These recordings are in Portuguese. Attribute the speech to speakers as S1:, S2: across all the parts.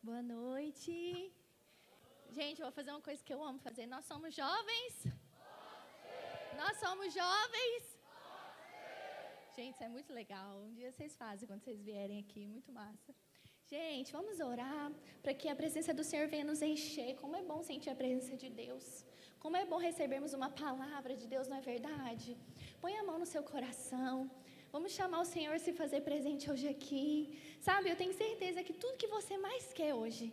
S1: Boa noite. Gente, eu vou fazer uma coisa que eu amo fazer. Nós somos jovens? Nós somos jovens? Gente, isso é muito legal. Um dia vocês fazem quando vocês vierem aqui. Muito massa. Gente, vamos orar para que a presença do Senhor venha nos encher. Como é bom sentir a presença de Deus. Como é bom recebermos uma palavra de Deus, não é verdade? Põe a mão no seu coração. Vamos chamar o Senhor a se fazer presente hoje aqui. Sabe, eu tenho certeza que tudo que você mais quer hoje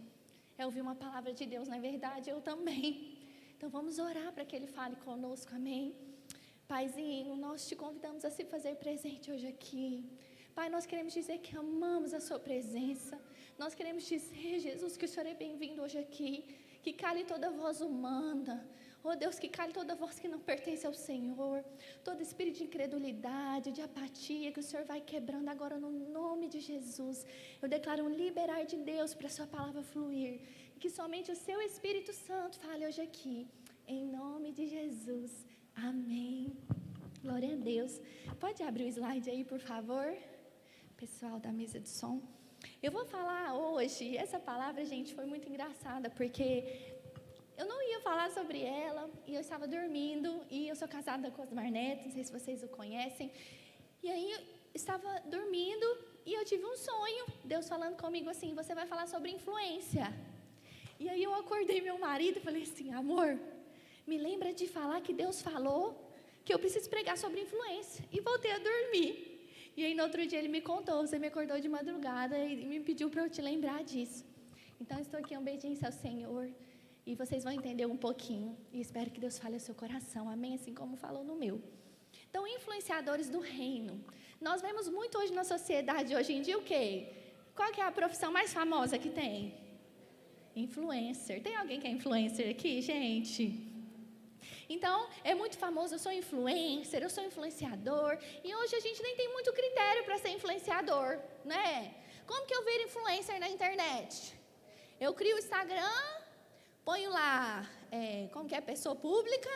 S1: é ouvir uma palavra de Deus, não é verdade? Eu também. Então vamos orar para que Ele fale conosco, amém? Paizinho, nós te convidamos a se fazer presente hoje aqui. Pai, nós queremos dizer que amamos a sua presença. Nós queremos dizer, Jesus, que o Senhor é bem-vindo hoje aqui. Que cale toda voz humana. Oh Deus, que cale toda voz que não pertence ao Senhor. Todo espírito de incredulidade, de apatia, que o Senhor vai quebrando agora no nome de Jesus. Eu declaro um liberar de Deus para a sua palavra fluir. E que somente o seu Espírito Santo fale hoje aqui. Em nome de Jesus. Amém. Glória a Deus. Pode abrir o slide aí, por favor? Pessoal da mesa de som. Eu vou falar hoje, essa palavra, gente, foi muito engraçada, porque eu não ia falar sobre ela, e eu estava dormindo, e eu sou casada com Osmar Neto, não sei se vocês o conhecem, e aí eu estava dormindo, e eu tive um sonho, Deus falando comigo assim, você vai falar sobre influência. E aí eu acordei meu marido e falei assim, amor, me lembra de falar que Deus falou que eu preciso pregar sobre influência, e voltei a dormir. E aí no outro dia ele me contou, você me acordou de madrugada e me pediu para eu te lembrar disso. Então estou aqui em obediência ao Senhor. E vocês vão entender um pouquinho. E espero que Deus fale ao seu coração. Amém? Assim como falou no meu. Então, influenciadores do reino. Nós vemos muito hoje na sociedade, hoje em dia, o quê? Qual que é a profissão mais famosa que tem? Influencer. Tem alguém que é influencer aqui, gente? Então, é muito famoso, eu sou influencer, eu sou influenciador. E hoje a gente nem tem muito critério para ser influenciador, né? Como que eu viro influencer na internet? Eu crio o Instagram, ponho lá, como que é, pessoa pública.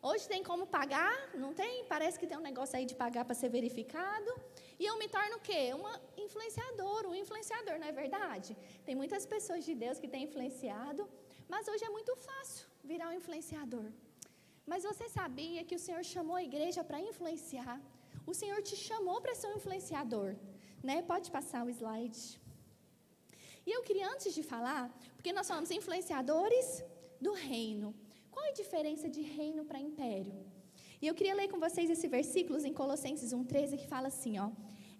S1: Hoje tem como pagar, não tem? Parece que tem um negócio aí de pagar para ser verificado. E eu me torno o quê? Uma influenciadora, um influenciador, não é verdade? Tem muitas pessoas de Deus que têm influenciado, mas hoje é muito fácil virar um influenciador. Mas você sabia que o Senhor chamou a igreja para influenciar? O Senhor te chamou para ser um influenciador, né? Pode passar o slide. E eu queria, antes de falar, porque nós somos influenciadores do reino. Qual é a diferença de reino para império? E eu queria ler com vocês esse versículo em Colossenses 1,13, que fala assim, ó.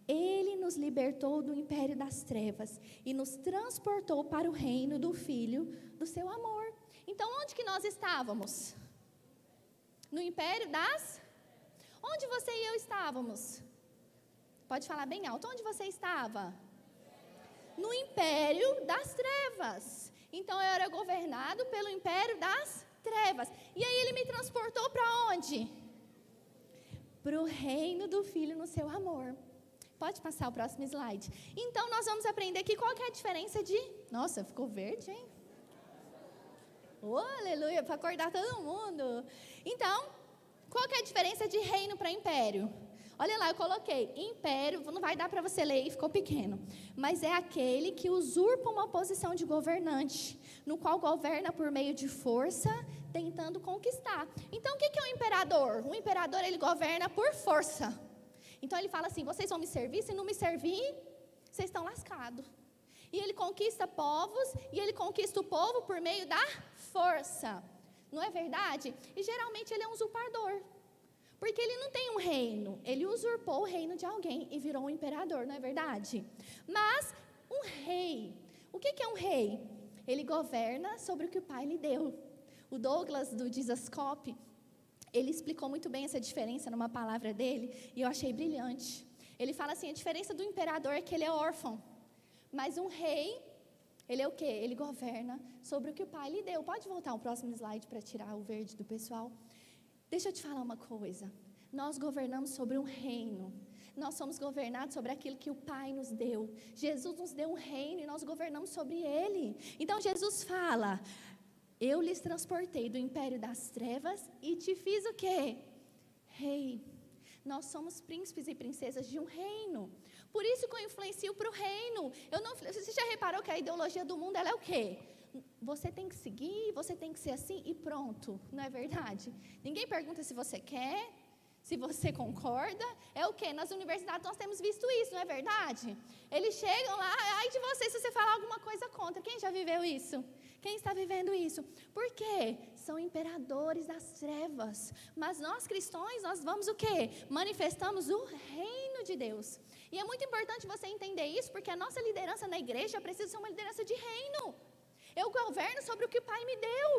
S1: Ele nos libertou do império das trevas e nos transportou para o reino do Filho do seu amor. Então, onde que nós estávamos? No império das... Onde você e eu estávamos? Pode falar bem alto. Onde você estava? No império das trevas. Então, eu era governado pelo império das trevas. E aí, ele me transportou para onde? Para o reino do Filho no seu amor. Pode passar o próximo slide. Então, nós vamos aprender aqui qual que é a diferença de... Nossa, ficou verde, hein? Oh, aleluia, para acordar todo mundo. Então, qual que é a diferença de reino para império? Olha lá, eu coloquei império, não vai dar para você ler, ficou pequeno. Mas é aquele que usurpa uma posição de governante, no qual governa por meio de força, tentando conquistar. Então, o que é um imperador? Um imperador, ele governa por força. Então, ele fala assim, vocês vão me servir, se não me servir, vocês estão lascados. E ele conquista povos, e ele conquista o povo por meio da força. Não é verdade? E geralmente ele é um usurpador. Porque ele não tem um reino. Ele usurpou o reino de alguém e virou um imperador, não é verdade? Mas um rei, o que é um rei? Ele governa sobre o que o pai lhe deu. O Douglas, do Jesus Cop, ele explicou muito bem essa diferença numa palavra dele, e eu achei brilhante. Ele fala assim, a diferença do imperador é que ele é órfão. Mas um rei, ele é o quê? Ele governa sobre o que o pai lhe deu. Pode voltar ao próximo slide para tirar o verde do pessoal? Deixa eu te falar uma coisa. Nós governamos sobre um reino. Nós somos governados sobre aquilo que o Pai nos deu. Jesus nos deu um reino e nós governamos sobre ele. Então Jesus fala, eu lhes transportei do império das trevas e te fiz o quê? Rei. Nós somos príncipes e princesas de um reino. Por isso que eu influencio para o reino. Você já reparou que a ideologia do mundo ela é o quê? Você tem que seguir, você tem que ser assim e pronto. Não é verdade? Ninguém pergunta se você quer, se você concorda. É o quê? Nas universidades nós temos visto isso, não é verdade? Eles chegam lá, ai de você se você falar alguma coisa contra. Quem já viveu isso? Quem está vivendo isso? Por quê? São imperadores das trevas. Mas nós cristãos, nós vamos o quê? Manifestamos o reino de Deus. E é muito importante você entender isso, porque a nossa liderança na igreja precisa ser uma liderança de reino. Eu governo sobre o que o Pai me deu.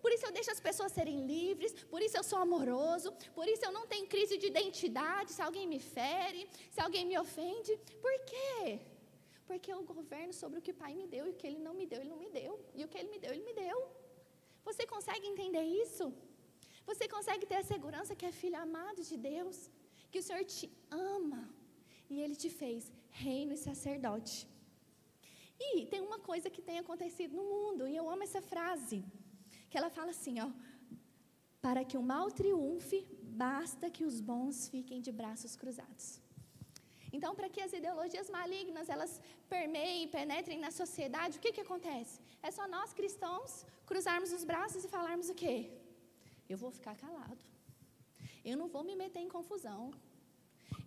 S1: Por isso eu deixo as pessoas serem livres, por isso eu sou amoroso, por isso eu não tenho crise de identidade, se alguém me fere, se alguém me ofende. Por quê? Porque eu governo sobre o que o Pai me deu, e o que Ele não me deu, Ele não me deu. E o que Ele me deu, Ele me deu. Você consegue entender isso? Você consegue ter a segurança que é filho amado de Deus, que o Senhor te ama, e Ele te fez reino e sacerdote. E tem uma coisa que tem acontecido no mundo, e eu amo essa frase, que ela fala assim, ó: para que o mal triunfe, basta que os bons fiquem de braços cruzados. Então, para que as ideologias malignas, elas permeiem e penetrem na sociedade, o que acontece? É só nós cristãos cruzarmos os braços e falarmos o quê? Eu vou ficar calado. Eu não vou me meter em confusão.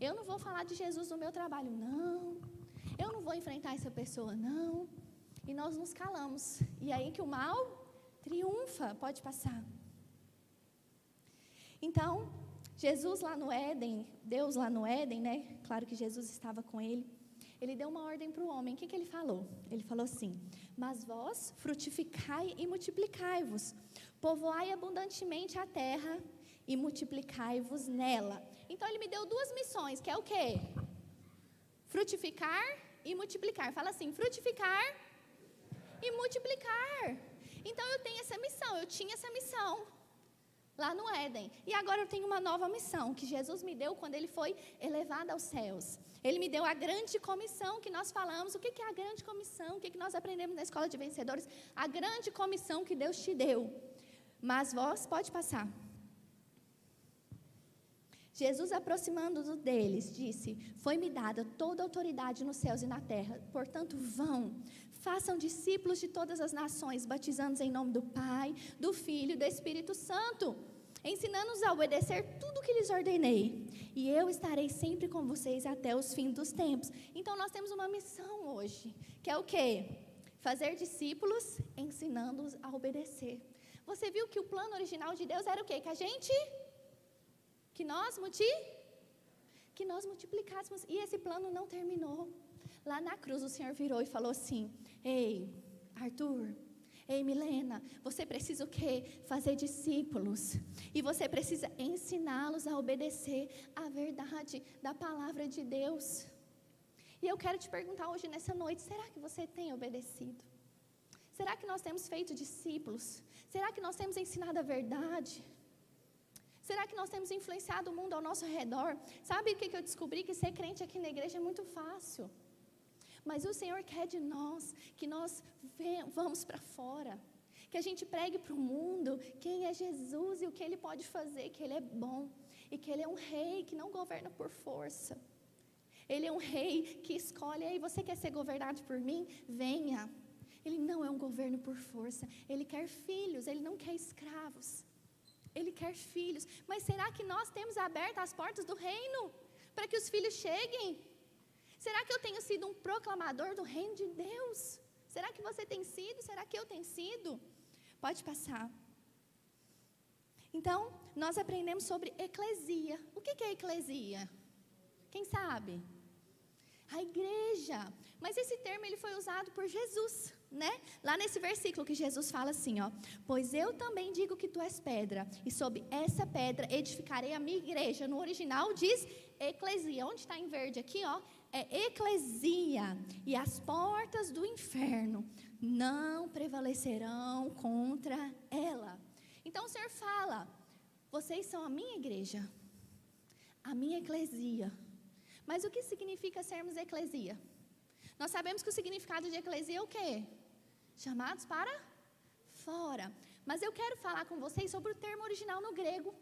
S1: Eu não vou falar de Jesus no meu trabalho, não. Eu não vou enfrentar essa pessoa, não. E nós nos calamos. E aí que o mal triunfa, pode passar. Então, Jesus lá no Éden, Deus lá no Éden, né? Claro que Jesus estava com ele. Ele deu uma ordem para o homem. O que ele falou? Ele falou assim: mas vós frutificai e multiplicai-vos, povoai abundantemente a terra e multiplicai-vos nela. Então ele me deu duas missões, que é o quê? Frutificar e multiplicar. Fala assim: frutificar e multiplicar. Então eu tenho essa missão, eu tinha essa missão lá no Éden. E agora eu tenho uma nova missão, que Jesus me deu quando Ele foi elevado aos céus. Ele me deu a grande comissão que nós falamos. O que é a grande comissão? O que nós aprendemos na Escola de Vencedores? A grande comissão que Deus te deu. Mas vós, pode passar. Jesus, aproximando-se deles, disse: foi-me dada toda a autoridade nos céus e na terra. Portanto, vão, façam discípulos de todas as nações, batizando-os em nome do Pai, do Filho e do Espírito Santo, ensinando-os a obedecer tudo o que lhes ordenei. E eu estarei sempre com vocês até os fins dos tempos. Então, nós temos uma missão hoje, que é o quê? Fazer discípulos, ensinando-os a obedecer. Você viu que o plano original de Deus era o quê? Que nós multiplicássemos. E esse plano não terminou. Lá na cruz o Senhor virou e falou assim: ei, Arthur, ei, Milena, você precisa o quê? Fazer discípulos. E você precisa ensiná-los a obedecer a verdade da palavra de Deus. E eu quero te perguntar hoje nessa noite: será que você tem obedecido? Será que nós temos feito discípulos? Será que nós temos ensinado a verdade? Será que nós temos influenciado o mundo ao nosso redor? Sabe o que eu descobri? Que ser crente aqui na igreja é muito fácil. Mas o Senhor quer de nós que nós vamos para fora, que a gente pregue para o mundo quem é Jesus e o que Ele pode fazer, que Ele é bom e que Ele é um rei que não governa por força. Ele é um rei que escolhe: aí você quer ser governado por mim? Venha. Ele não é um governo por força, Ele quer filhos, Ele não quer escravos. Ele quer filhos. Mas será que nós temos aberto as portas do reino para que os filhos cheguem? Será que eu tenho sido um proclamador do reino de Deus? Será que você tem sido? Será que eu tenho sido? Pode passar. Então, nós aprendemos sobre eclesia. O que é eclesia? Quem sabe? A igreja. Mas esse termo ele foi usado por Jesus, né? Lá nesse versículo que Jesus fala assim, ó: pois eu também digo que tu és pedra, e sob essa pedra edificarei a minha igreja. No original diz eclesia. Onde está em verde aqui, ó? É eclesia. E as portas do inferno não prevalecerão contra ela. Então o Senhor fala: vocês são a minha igreja, a minha eclesia. Mas o que significa sermos eclesia? Nós sabemos que o significado de eclesia é o quê? Chamados para fora. Mas eu quero falar com vocês sobre o termo original no grego,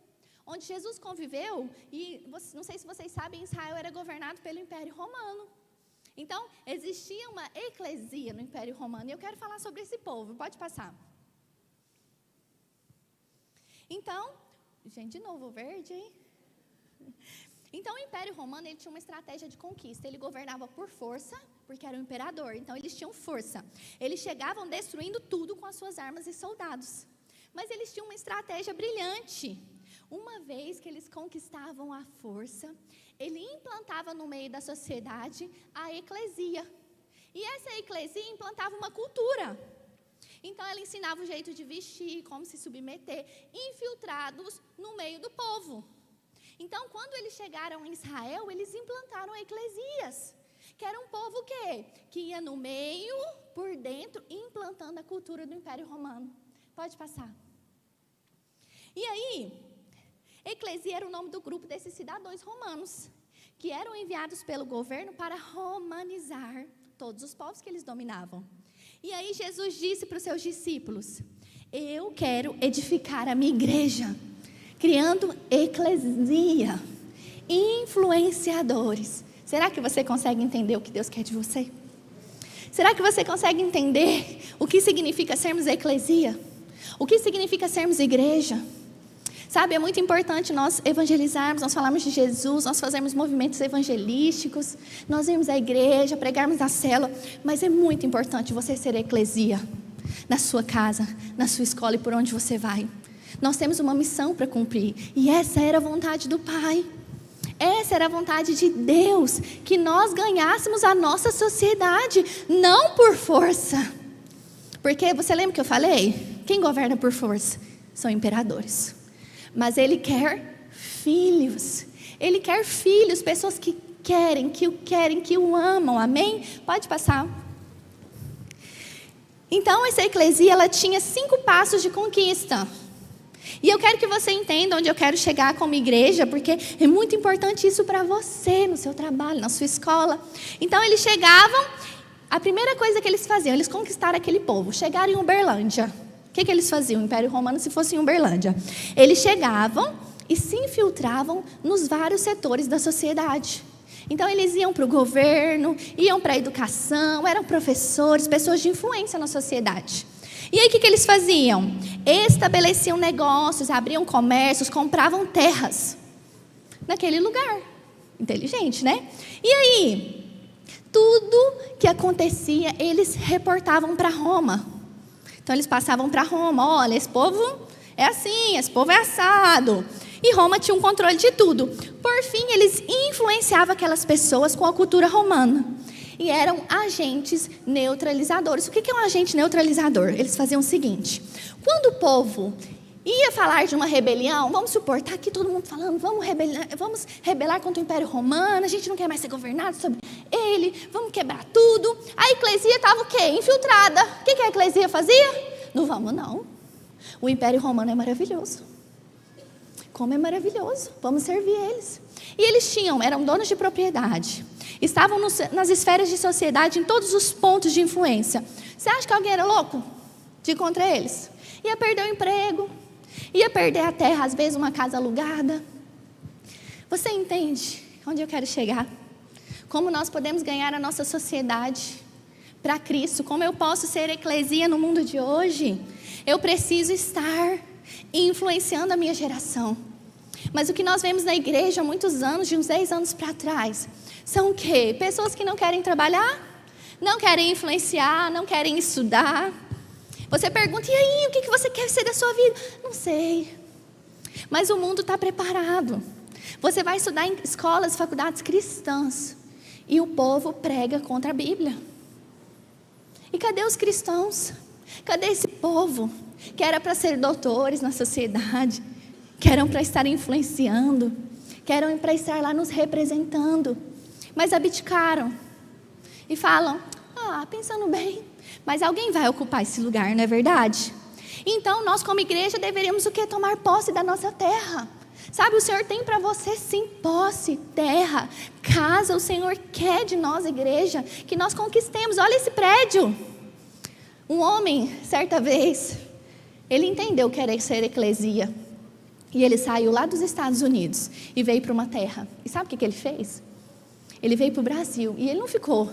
S1: onde Jesus conviveu. E não sei se vocês sabem, Israel era governado pelo Império Romano. Então, existia uma eclesia no Império Romano. E eu quero falar sobre esse povo. Pode passar. Então, gente, de novo, verde, hein? Então, o Império Romano, ele tinha uma estratégia de conquista. Ele governava por força, porque era o imperador. Então, eles tinham força. Eles chegavam destruindo tudo com as suas armas e soldados. Mas eles tinham uma estratégia brilhante. Uma vez que eles conquistavam a força, ele implantava no meio da sociedade a eclesia. E essa eclesia implantava uma cultura. Então, ela ensinava o jeito de vestir, como se submeter, infiltrados no meio do povo. Então, quando eles chegaram em Israel, eles implantaram eclesias, que era um povo que ia no meio, por dentro, implantando a cultura do Império Romano. Pode passar. E aí, eclesia era o nome do grupo desses cidadãos romanos, que eram enviados pelo governo para romanizar todos os povos que eles dominavam. E aí Jesus disse para os seus discípulos: eu quero edificar a minha igreja, criando eclesia, influenciadores. Será que você consegue entender o que Deus quer de você? Será que você consegue entender o que significa sermos eclesia? O que significa sermos igreja? Sabe, é muito importante nós evangelizarmos, nós falarmos de Jesus, nós fazermos movimentos evangelísticos, nós irmos à igreja, pregarmos na célula, mas é muito importante você ser eclesia na sua casa, na sua escola e por onde você vai. Nós temos uma missão para cumprir, e essa era a vontade do Pai. Essa era a vontade de Deus, que nós ganhássemos a nossa sociedade, não por força. Porque, você lembra que eu falei? Quem governa por força são imperadores. Mas Ele quer filhos. Ele quer filhos, pessoas que querem, que o amam. Amém? Pode passar. Então, essa eclesia, ela tinha 5 passos de conquista. E eu quero que você entenda onde eu quero chegar como igreja, porque é muito importante isso para você, no seu trabalho, na sua escola. Então, eles chegavam, a primeira coisa que eles faziam, eles conquistaram aquele povo, chegaram em Uberlândia. O que eles faziam, o Império Romano, se fosse em Uberlândia? Eles chegavam e se infiltravam nos vários setores da sociedade. Então, eles iam para o governo, iam para a educação, eram professores, pessoas de influência na sociedade. E aí, o que eles faziam? Estabeleciam negócios, abriam comércios, compravam terras naquele lugar. Inteligente, né? E aí, tudo que acontecia, eles reportavam para Roma. Então, eles passavam para Roma: olha, esse povo é assim, esse povo é assado. E Roma tinha um controle de tudo. Por fim, eles influenciavam aquelas pessoas com a cultura romana. E eram agentes neutralizadores. O que é um agente neutralizador? Eles faziam o seguinte: quando o povo ia falar de uma rebelião, vamos supor, está aqui todo mundo falando, vamos rebelar contra o Império Romano, a gente não quer mais ser governado sobre ele, vamos quebrar tudo. A eclesia estava o quê? Infiltrada. O que a eclesia fazia? Não vamos não. O Império Romano é maravilhoso. Como é maravilhoso, vamos servir eles. E eles eram donos de propriedade, estavam nas esferas de sociedade, em todos os pontos de influência. Você acha que alguém era louco de ir contra eles? Ia perder o emprego, ia perder a terra, às vezes uma casa alugada. Você entende onde eu quero chegar? Como nós podemos ganhar a nossa sociedade para Cristo? Como eu posso ser eclesia no mundo de hoje? Eu preciso estar influenciando a minha geração. Mas o que nós vemos na igreja há muitos anos, de uns 10 anos para trás, são o quê? Pessoas que não querem trabalhar, não querem influenciar, não querem estudar. Você pergunta: e aí, o que você quer ser da sua vida? Não sei. Mas o mundo está preparado. Você vai estudar em escolas, faculdades cristãs, e o povo prega contra a Bíblia. E cadê os cristãos? Cadê esse povo que era para ser doutores na sociedade, que eram para estar influenciando, que eram para estar lá nos representando, mas abdicaram e falam: pensando bem, mas alguém vai ocupar esse lugar, não é verdade? Então, nós como igreja deveríamos o quê? Tomar posse da nossa terra. Sabe, o Senhor tem para você sim posse, terra, casa. O Senhor quer de nós, igreja, que nós conquistemos. Olha esse prédio. Um homem, certa vez, ele entendeu que era ser eclesia. E ele saiu lá dos Estados Unidos e veio para uma terra. E sabe o que ele fez? Ele veio para o Brasil. E ele não ficou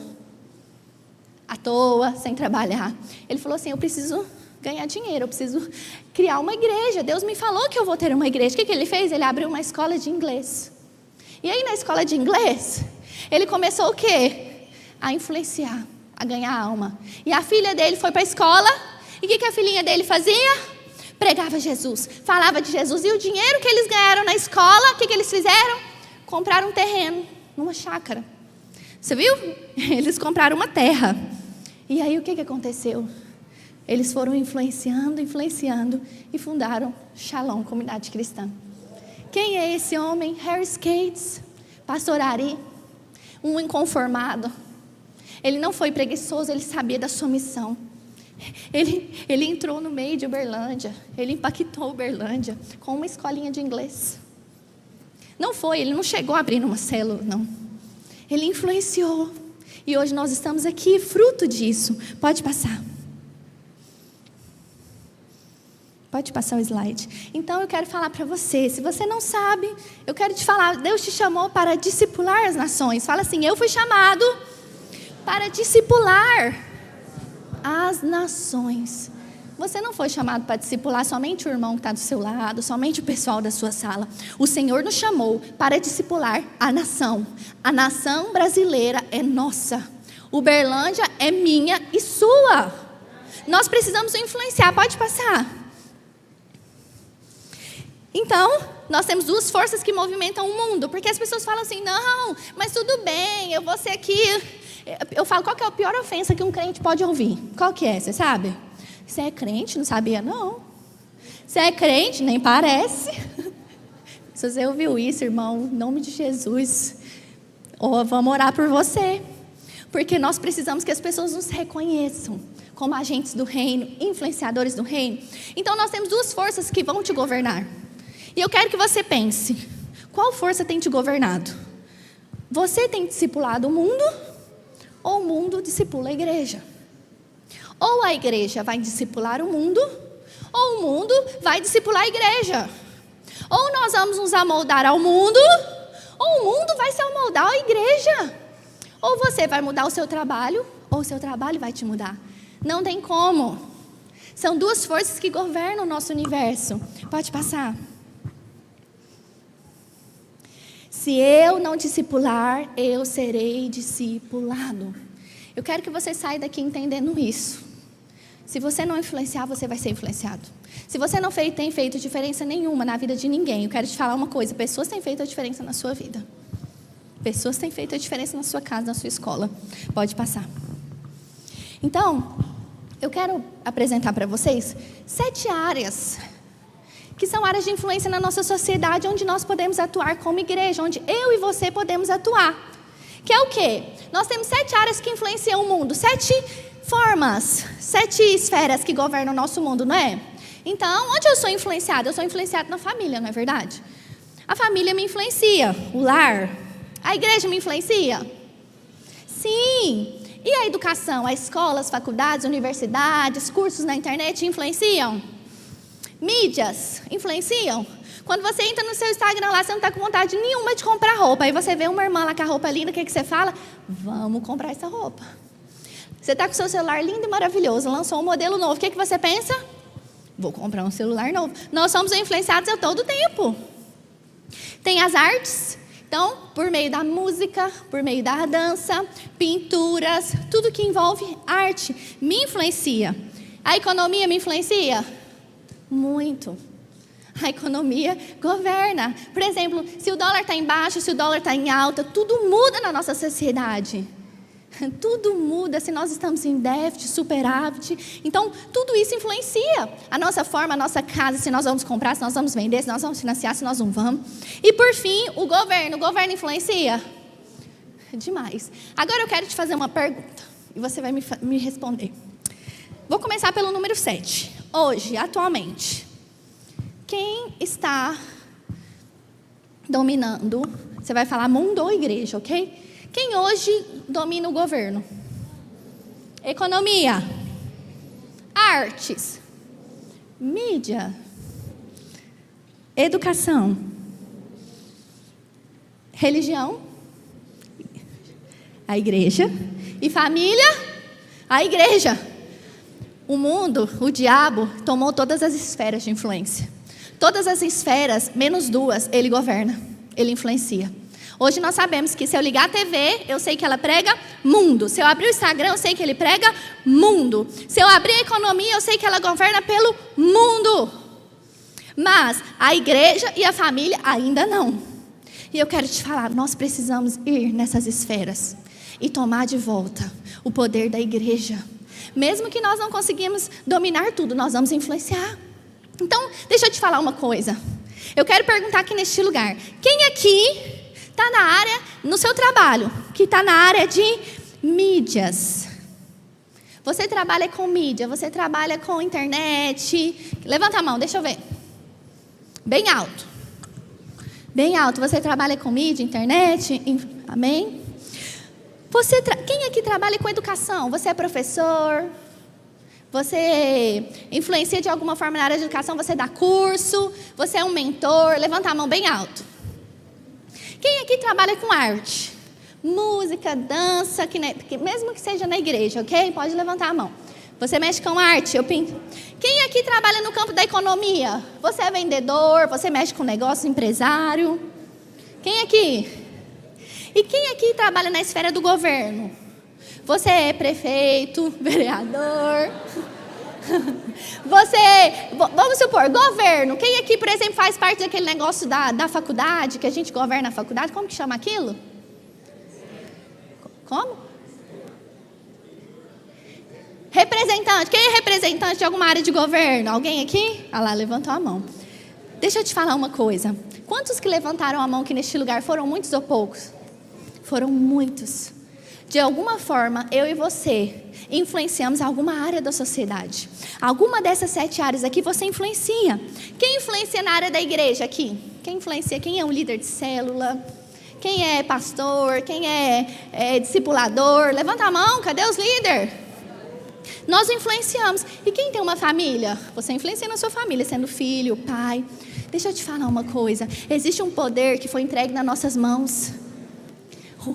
S1: à toa, sem trabalhar. Ele falou assim, eu preciso ganhar dinheiro, eu preciso criar uma igreja. Deus me falou que eu vou ter uma igreja. O que ele fez? Ele abriu uma escola de inglês. E aí, na escola de inglês, ele começou o quê? A influenciar, a ganhar alma. E a filha dele foi para a escola. E o que a filhinha dele fazia? Pregava Jesus, falava de Jesus. E o dinheiro que eles ganharam na escola, o que eles fizeram? Compraram um terreno, numa chácara. Você viu? Eles compraram uma terra. E aí, o que aconteceu? Eles foram influenciando e fundaram Shalom, comunidade cristã. Quem é esse homem? Harry Skates, pastor Ari, um inconformado. Ele não foi preguiçoso, ele sabia da sua missão. Ele entrou no meio de Uberlândia, ele impactou Uberlândia com uma escolinha de inglês. Ele não chegou a abrir uma célula, não. Ele influenciou. E hoje nós estamos aqui, fruto disso. Pode passar. Pode passar o slide. Então, eu quero falar para você. Se você não sabe, eu quero te falar. Deus te chamou para discipular as nações. Fala assim, eu fui chamado para discipular as nações. Você não foi chamado para discipular somente o irmão que está do seu lado, somente o pessoal da sua sala. O Senhor nos chamou para discipular a nação. A nação brasileira é nossa. Uberlândia é minha e sua. Nós precisamos influenciar. Pode passar. Então, nós temos duas forças que movimentam o mundo. Porque as pessoas falam assim, não, mas tudo bem, eu vou ser aqui. Eu falo, qual que é a pior ofensa que um crente pode ouvir? Qual que é, você sabe? Você é crente? Não sabia, não. Você é crente? Nem parece. Se você ouviu isso, irmão, em nome de Jesus, vamos orar por você. Porque nós precisamos que as pessoas nos reconheçam como agentes do reino, influenciadores do reino. Então, nós temos duas forças que vão te governar. E eu quero que você pense, qual força tem te governado? Você tem discipulado o mundo ou o mundo discipula a igreja? Ou a igreja vai discipular o mundo, ou o mundo vai discipular a igreja. Ou nós vamos nos amoldar ao mundo, ou o mundo vai se amoldar à igreja. Ou você vai mudar o seu trabalho, ou o seu trabalho vai te mudar. Não tem como. São duas forças que governam o nosso universo. Pode passar. Se eu não discipular, eu serei discipulado. Eu quero que você saia daqui entendendo isso. Se você não influenciar, você vai ser influenciado. Se você não tem feito diferença nenhuma na vida de ninguém, eu quero te falar uma coisa. Pessoas têm feito a diferença na sua vida. Pessoas têm feito a diferença na sua casa, na sua escola. Pode passar. Então, eu quero apresentar para vocês 7 áreas que são áreas de influência na nossa sociedade, onde nós podemos atuar como igreja, onde eu e você podemos atuar. Que é o quê? Nós temos 7 áreas que influenciam o mundo, 7 formas, 7 esferas que governam o nosso mundo, não é? Então, onde eu sou influenciada? Eu sou influenciada na família, não é verdade? A família me influencia, o lar. A igreja me influencia? Sim. E a educação? As escolas, faculdades, universidades, cursos na internet influenciam? Mídias influenciam? Quando você entra no seu Instagram lá, você não está com vontade nenhuma de comprar roupa. Aí você vê uma irmã lá com a roupa linda, o que você fala? Vamos comprar essa roupa. Você está com o seu celular lindo e maravilhoso, lançou um modelo novo, o que você pensa? Vou comprar um celular novo. Nós somos influenciados a todo tempo. Tem as artes, então, por meio da música, por meio da dança, pinturas, tudo que envolve arte me influencia. A economia me influencia? Muito. A economia governa. Por exemplo, se o dólar está em baixa, se o dólar está em alta, tudo muda na nossa sociedade. Tudo muda se nós estamos em déficit, superávit. Então, tudo isso influencia a nossa forma, a nossa casa, se nós vamos comprar, se nós vamos vender, se nós vamos financiar, se nós não vamos. E, por fim, o governo influencia? Demais. Agora eu quero te fazer uma pergunta e você vai me responder. Vou começar pelo número 7. Hoje, atualmente, quem está dominando? Você vai falar mundo ou igreja, ok? Quem hoje domina o governo? Economia, artes, mídia, educação, religião, a igreja e família, A igreja. O mundo, o diabo, tomou todas as esferas de influência. Todas as esferas, menos duas, ele governa, ele influencia. Hoje nós sabemos que se eu ligar a TV, eu sei que ela prega mundo. Se eu abrir o Instagram, eu sei que ele prega mundo. Se eu abrir a economia, eu sei que ela governa pelo mundo. Mas a igreja e a família ainda não. E eu quero te falar, nós precisamos ir nessas esferas e tomar de volta o poder da igreja. Mesmo que nós não conseguimos dominar tudo, nós vamos influenciar. Então, deixa eu te falar uma coisa. Eu quero perguntar aqui neste lugar. Quem aqui está na área, no seu trabalho, que está na área de mídias? Você trabalha com mídia, você trabalha com internet. Levanta a mão, deixa eu ver. Bem alto. Bem alto. Você trabalha com mídia, internet? Amém? Quem aqui trabalha com educação? Você é professor? Você influencia de alguma forma na área de educação? Você dá curso? Você é um mentor? Levanta a mão bem alto. Quem aqui trabalha com arte? Música, dança, mesmo que seja na igreja, ok? Pode levantar a mão. Você mexe com arte? Eu pinto. Quem aqui trabalha no campo da economia? Você é vendedor? Você mexe com negócio, empresário? Quem aqui? E quem aqui trabalha na esfera do governo? Você é prefeito, vereador. Vamos supor, governo. Quem aqui, por exemplo, faz parte daquele negócio da faculdade, que a gente governa a faculdade? Como que chama aquilo? Como? Representante. Quem é representante de alguma área de governo? Alguém aqui? Ah lá, levantou a mão. Deixa eu te falar uma coisa. Quantos que levantaram a mão aqui neste lugar? Foram muitos ou poucos? Foram muitos. De alguma forma, eu e você influenciamos alguma área da sociedade. Alguma dessas 7 áreas aqui você influencia. Quem influencia na área da igreja aqui? Quem influencia? Quem é um líder de célula? Quem é pastor? Quem é discipulador? Levanta a mão, cadê os líderes? Nós influenciamos. E quem tem uma família? Você influencia na sua família, sendo filho, pai. Deixa eu te falar uma coisa. Existe um poder que foi entregue nas nossas mãos.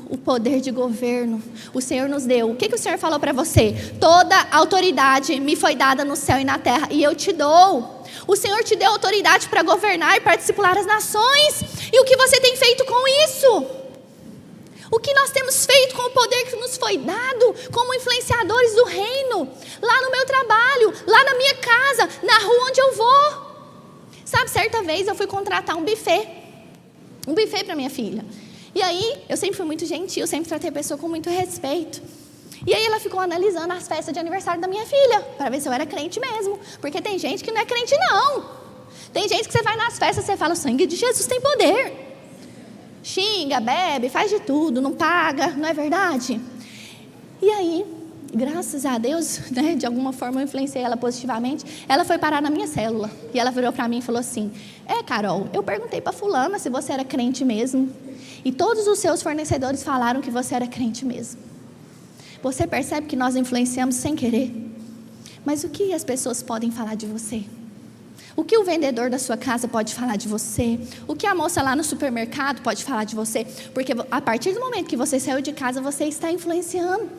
S1: O poder de governo. O Senhor nos deu. O que o Senhor falou para você? Toda autoridade me foi dada no céu e na terra, e eu te dou. O Senhor te deu autoridade para governar e para discipular as nações. E o que você tem feito com isso? O que nós temos feito com o poder que nos foi dado como influenciadores do reino? Lá no meu trabalho, lá na minha casa, na rua onde eu vou. Sabe, certa vez eu fui contratar um buffet para minha filha. E aí, eu sempre fui muito gentil, sempre tratei a pessoa com muito respeito. E aí ela ficou analisando as festas de aniversário da minha filha, para ver se eu era crente mesmo. Porque tem gente que não é crente não. Tem gente que você vai nas festas e você fala, o sangue de Jesus tem poder. Xinga, bebe, faz de tudo, não paga, não é verdade? E aí, graças a Deus, né, de alguma forma eu influenciei ela positivamente. Ela foi parar na minha célula. E ela virou para mim e falou assim, Carol, eu perguntei para fulana se você era crente mesmo. E todos os seus fornecedores falaram que você era crente mesmo. Você percebe que nós influenciamos sem querer? Mas o que as pessoas podem falar de você? O que o vendedor da sua casa pode falar de você? O que a moça lá no supermercado pode falar de você? Porque a partir do momento que você saiu de casa, você está influenciando.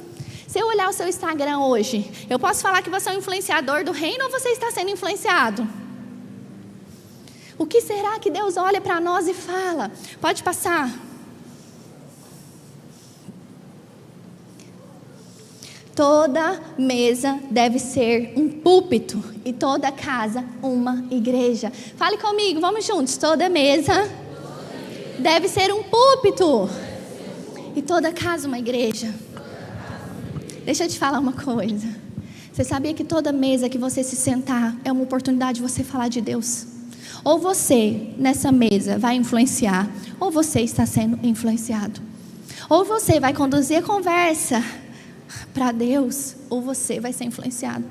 S1: Se eu olhar o seu Instagram hoje, eu posso falar que você é um influenciador do reino ou você está sendo influenciado? O que será que Deus olha para nós e fala? Pode passar. Toda mesa deve ser um púlpito e toda casa uma igreja. Fale comigo, vamos juntos. Toda mesa deve ser um púlpito e toda casa uma igreja. Deixa eu te falar uma coisa. Você sabia que toda mesa que você se sentar é uma oportunidade de você falar de Deus? Ou você, nessa mesa, vai influenciar, ou você está sendo influenciado. Ou você vai conduzir a conversa para Deus, ou você vai ser influenciado.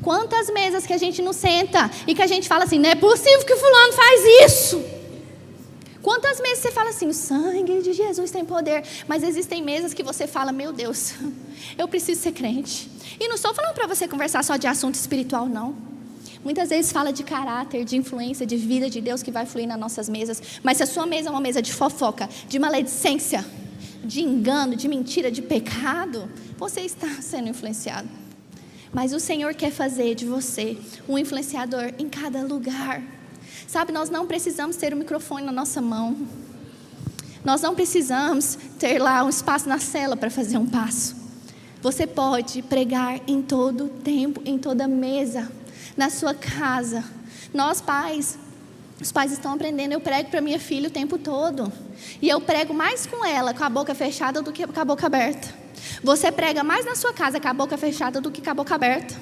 S1: Quantas mesas que a gente não senta e que a gente fala assim, não é possível que fulano faz isso. Quantas mesas você fala assim, o sangue de Jesus tem poder, mas existem mesas que você fala, meu Deus, eu preciso ser crente. E não estou falando para você conversar só de assunto espiritual, não. Muitas vezes fala de caráter, de influência, de vida de Deus que vai fluir nas nossas mesas. Mas se a sua mesa é uma mesa de fofoca, de maledicência, de engano, de mentira, de pecado, você está sendo influenciado. Mas o Senhor quer fazer de você um influenciador em cada lugar. Sabe, nós não precisamos ter um microfone na nossa mão. Nós não precisamos ter lá um espaço na cela para fazer um passo. Você pode pregar em todo tempo, em toda mesa, na sua casa. Nós pais, os pais estão aprendendo, eu prego para minha filha o tempo todo. E eu prego mais com ela, com a boca fechada, do que com a boca aberta. Você prega mais na sua casa com a boca fechada do que com a boca aberta.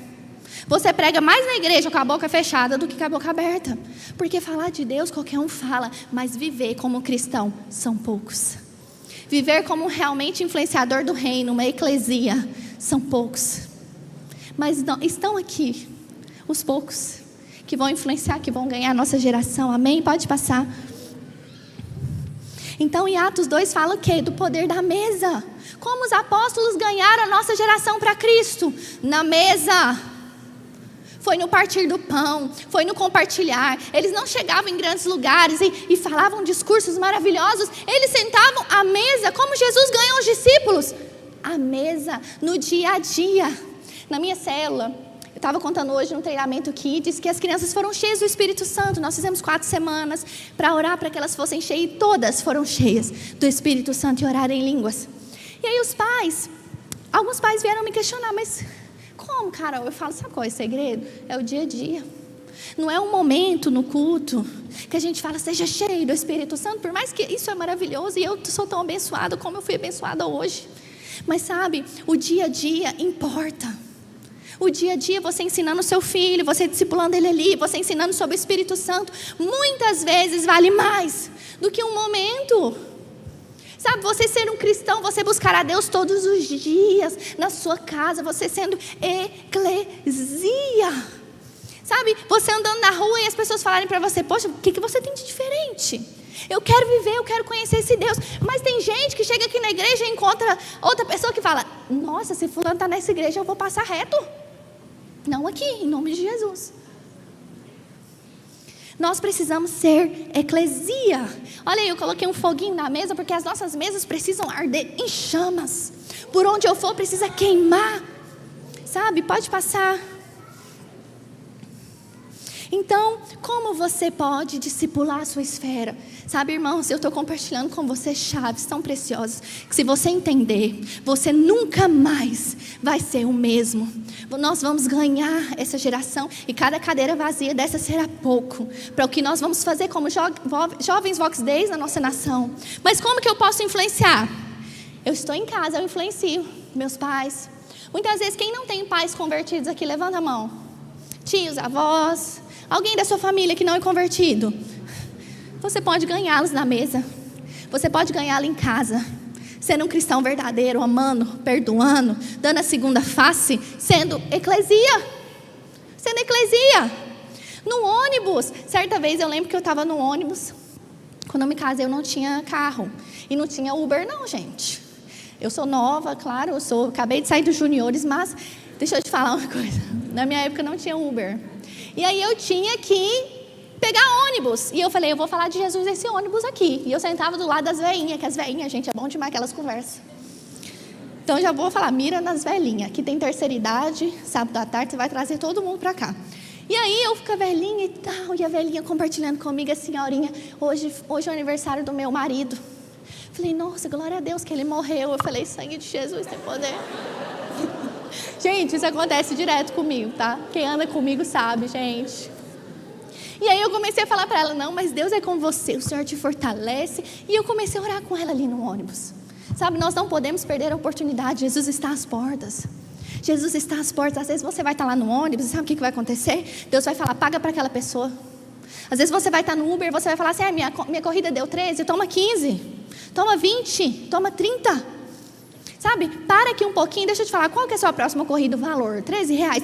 S1: Você prega mais na igreja com a boca fechada do que com a boca aberta. Porque falar de Deus qualquer um fala, mas viver como cristão são poucos. Viver como realmente influenciador do reino, uma eclesia, são poucos. Mas não, estão aqui os poucos que vão influenciar, que vão ganhar a nossa geração. Amém? Pode passar. Então, em Atos 2 fala o quê? Do poder da mesa. Como os apóstolos ganharam a nossa geração para Cristo? Na mesa. Foi no partir do pão, foi no compartilhar. Eles não chegavam em grandes lugares e falavam discursos maravilhosos. Eles sentavam à mesa, como Jesus ganhou os discípulos. À mesa, no dia a dia. Na minha célula, eu estava contando hoje no treinamento Kids que as crianças foram cheias do Espírito Santo. Nós fizemos 4 semanas para orar para que elas fossem cheias. E todas foram cheias do Espírito Santo e oraram em línguas. E aí os pais, alguns pais vieram me questionar, mas como, Carol? Eu falo, sabe qual é o segredo? É o dia a dia. Não é um momento no culto que a gente fala, seja cheio do Espírito Santo, por mais que isso é maravilhoso e eu sou tão abençoada como eu fui abençoada hoje. Mas sabe, o dia a dia importa. O dia a dia, você ensinando o seu filho, você discipulando ele ali, você ensinando sobre o Espírito Santo, muitas vezes vale mais do que um momento. Sabe, você ser um cristão, você buscar a Deus todos os dias, na sua casa, você sendo eclesia. Sabe, você andando na rua e as pessoas falarem para você, poxa, o que você tem de diferente? Eu quero viver, eu quero conhecer esse Deus. Mas tem gente que chega aqui na igreja e encontra outra pessoa que fala, nossa, se fulano está nessa igreja, eu vou passar reto. Não aqui, em nome de Jesus. Nós precisamos ser eclesia. Olha aí, eu coloquei um foguinho na mesa, porque as nossas mesas precisam arder em chamas. Por onde eu for, precisa queimar. Sabe, pode passar. Então, como você pode discipular a sua esfera? Sabe, irmãos, eu estou compartilhando com você chaves tão preciosas, que se você entender, você nunca mais vai ser o mesmo. Nós vamos ganhar essa geração, e cada cadeira vazia dessa será pouco, para o que nós vamos fazer como jovens Vox Days na nossa nação. Mas como que eu posso influenciar? Eu estou em casa, eu influencio meus pais. Muitas vezes, quem não tem pais convertidos aqui, levanta a mão. Tios, avós, alguém da sua família que não é convertido. Você pode ganhá-los na mesa. Você pode ganhá-los em casa. Sendo um cristão verdadeiro, amando, perdoando, dando a segunda face, sendo eclesia. Sendo eclesia. No ônibus. Certa vez eu lembro que eu estava no ônibus. Quando eu me casei eu não tinha carro. E não tinha Uber não, gente. Eu sou nova, claro, acabei de sair dos juniores, mas deixa eu te falar uma coisa. Na minha época não tinha Uber. E aí eu tinha que pegar ônibus. E eu falei, eu vou falar de Jesus nesse ônibus aqui. E eu sentava do lado das velhinhas, que as velhinhas, gente, é bom demais que elas conversam. Então eu já vou falar, mira nas velhinhas, que tem terceira idade, sábado à tarde, você vai trazer todo mundo pra cá. E aí eu fico a velhinha e tal, e a velhinha compartilhando comigo, a senhorinha, hoje é o aniversário do meu marido. Falei, nossa, glória a Deus que ele morreu. Eu falei, sangue de Jesus tem poder. Gente, isso acontece direto comigo, tá? Quem anda comigo sabe, gente. E aí eu comecei a falar para ela, não, mas Deus é com você, o Senhor te fortalece. E eu comecei a orar com ela ali no ônibus. Sabe, nós não podemos perder a oportunidade, Jesus está às portas. Jesus está às portas. Às vezes você vai estar lá no ônibus e sabe o que vai acontecer? Deus vai falar, paga para aquela pessoa. Às vezes você vai estar no Uber e você vai falar assim, minha corrida deu 13, toma 15, toma 20, toma 30. Sabe, para aqui um pouquinho, deixa eu te falar, qual que é a sua próxima corrida, o valor? R$13.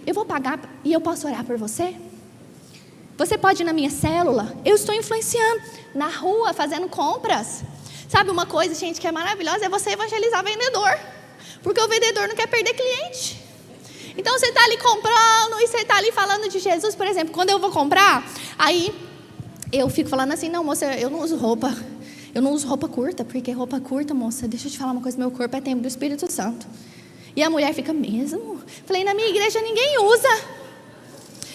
S1: Eu vou pagar e eu posso orar por você? Você pode ir na minha célula, eu estou influenciando, na rua, fazendo compras. Sabe uma coisa, gente, que é maravilhosa, é você evangelizar vendedor. Porque o vendedor não quer perder cliente. Então você está ali comprando e você está ali falando de Jesus, por exemplo, quando eu vou comprar, aí eu fico falando assim, não moça, eu não uso roupa. Eu não uso roupa curta, porque roupa curta, moça, deixa eu te falar uma coisa, meu corpo é templo do Espírito Santo. E a mulher fica, mesmo? Falei, na minha igreja ninguém usa.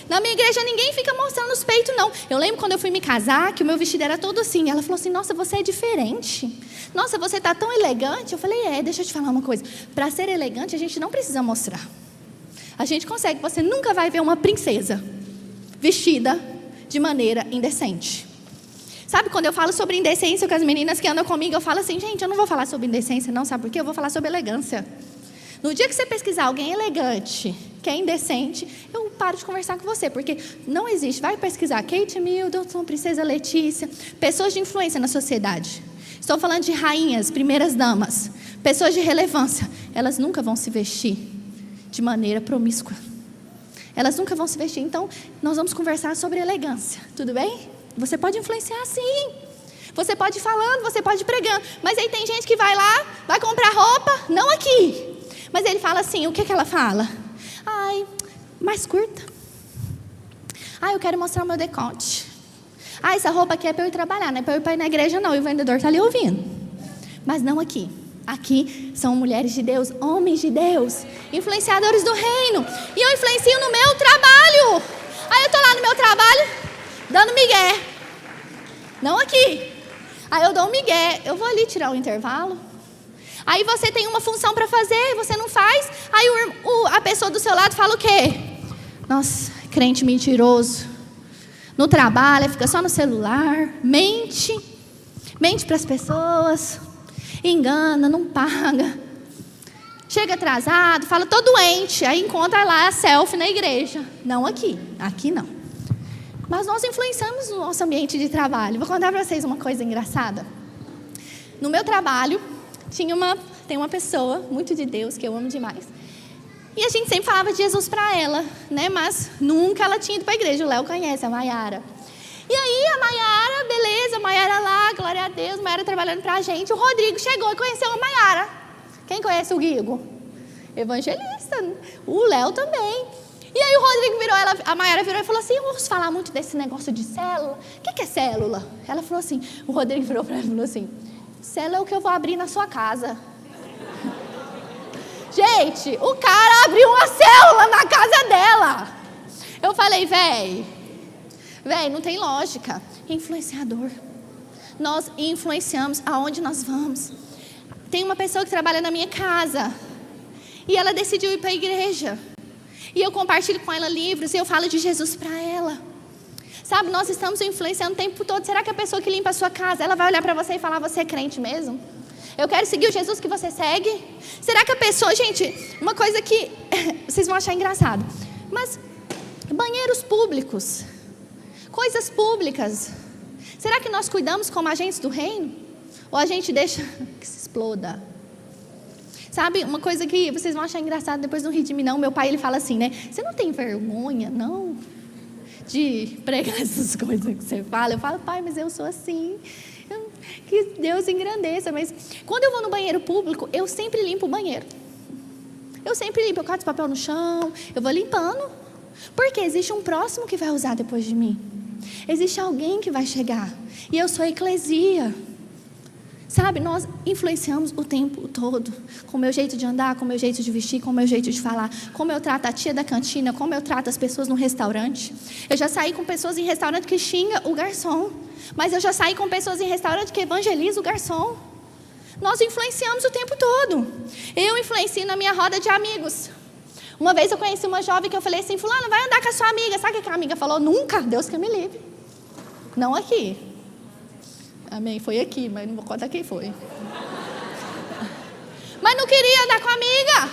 S1: Na minha igreja ninguém fica mostrando os peitos, não. Eu lembro quando eu fui me casar, que o meu vestido era todo assim. Ela falou assim, nossa, você é diferente. Nossa, você tá tão elegante. Eu falei, deixa eu te falar uma coisa. Para ser elegante, a gente não precisa mostrar. A gente consegue, você nunca vai ver uma princesa vestida de maneira indecente. Sabe, quando eu falo sobre indecência com as meninas que andam comigo, eu falo assim, gente, eu não vou falar sobre indecência não, sabe por quê? Eu vou falar sobre elegância. No dia que você pesquisar alguém elegante, que é indecente, eu paro de conversar com você, porque não existe. Vai pesquisar Kate Middleton, Princesa Letícia, pessoas de influência na sociedade. Estou falando de rainhas, primeiras damas, pessoas de relevância. Elas nunca vão se vestir de maneira promíscua. Elas nunca vão se vestir. Então, nós vamos conversar sobre elegância, tudo bem? Você pode influenciar sim. Você pode ir falando, você pode ir pregando. Mas aí tem gente que vai lá, vai comprar roupa, não aqui. Mas ele fala assim, o que ela fala? Ai, mais curta. Ai, eu quero mostrar o meu decote. Ai, essa roupa aqui é para eu ir trabalhar, não é para eu ir na igreja não. E o vendedor está ali ouvindo. Mas não aqui. Aqui são mulheres de Deus, homens de Deus, influenciadores do reino. E eu influencio no meu trabalho. Aí eu estou lá no meu trabalho, dando migué. Não aqui. Aí eu dou um migué. Eu vou ali tirar o intervalo. Aí você tem uma função para fazer, você não faz. Aí a pessoa do seu lado fala o quê? Nossa, crente mentiroso. No trabalho, fica só no celular. Mente para as pessoas. Engana, não paga. Chega atrasado, fala, tô doente. Aí encontra lá a selfie na igreja. Não aqui, aqui não. Mas nós influenciamos o nosso ambiente de trabalho. Vou contar para vocês uma coisa engraçada. No meu trabalho, tem uma pessoa muito de Deus, que eu amo demais. E a gente sempre falava de Jesus para ela, né? Mas nunca ela tinha ido para a igreja. O Léo conhece, a Maiara. E aí a Maiara, beleza, a Maiara lá, glória a Deus, a Maiara trabalhando para a gente. O Rodrigo chegou e conheceu a Maiara. Quem conhece o Guigo? Evangelista. O Léo também. E aí o Rodrigo virou, a Maiara virou e falou assim, eu ouço falar muito desse negócio de célula. O que é célula? Ela falou assim, o Rodrigo virou para ela e falou assim, célula é o que eu vou abrir na sua casa. Gente, o cara abriu uma célula na casa dela. Eu falei, véi, não tem lógica. Influenciador. Nós influenciamos aonde nós vamos. Tem uma pessoa que trabalha na minha casa. E ela decidiu ir para a igreja. E eu compartilho com ela livros e eu falo de Jesus para ela. Sabe, nós estamos influenciando o tempo todo. Será que a pessoa que limpa a sua casa, ela vai olhar para você e falar, você é crente mesmo? Eu quero seguir o Jesus que você segue? Será que a pessoa... Gente, uma coisa que vocês vão achar engraçado. Mas banheiros públicos, coisas públicas, será que nós cuidamos como agentes do reino? Ou a gente deixa que se exploda? Sabe, uma coisa que vocês vão achar engraçado, depois não ri de mim não. Meu pai, ele fala assim, né? Você não tem vergonha, não? De pregar essas coisas que você fala. Eu falo, pai, mas eu sou assim. Que Deus engrandeça. Mas quando eu vou no banheiro público, eu sempre limpo o banheiro. Eu sempre limpo, eu cato papel no chão, eu vou limpando. Porque existe um próximo que vai usar depois de mim. Existe alguém que vai chegar. E eu sou a eclesia. Sabe, nós influenciamos o tempo todo. Com o meu jeito de andar, com o meu jeito de vestir, com o meu jeito de falar. Como eu trato a tia da cantina, como eu trato as pessoas no restaurante. Eu já saí com pessoas em restaurante que xinga o garçom. Mas eu já saí com pessoas em restaurante que evangeliza o garçom. Nós influenciamos o tempo todo. Eu influencio na minha roda de amigos. Uma vez eu conheci uma jovem que eu falei assim, fulano, vai andar com a sua amiga. Sabe o que a amiga falou? Nunca, Deus que me livre. Não aqui. Amém, foi aqui, mas não vou contar quem foi. Mas não queria andar com a amiga.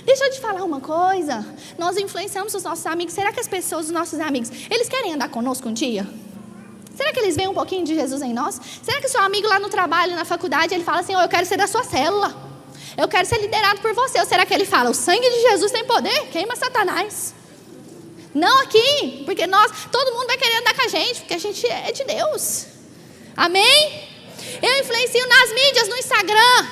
S1: Deixa eu te falar uma coisa. Nós influenciamos os nossos amigos. Será que as pessoas, os nossos amigos, eles querem andar conosco um dia? Será que eles veem um pouquinho de Jesus em nós? Será que seu amigo lá no trabalho, na faculdade, ele fala assim, eu quero ser da sua célula. Eu quero ser liderado por você. Ou será que ele fala, o sangue de Jesus tem poder? Queima Satanás. Não aqui, porque todo mundo vai querer andar com a gente, porque a gente é de Deus. Amém? Eu influencio nas mídias, no Instagram.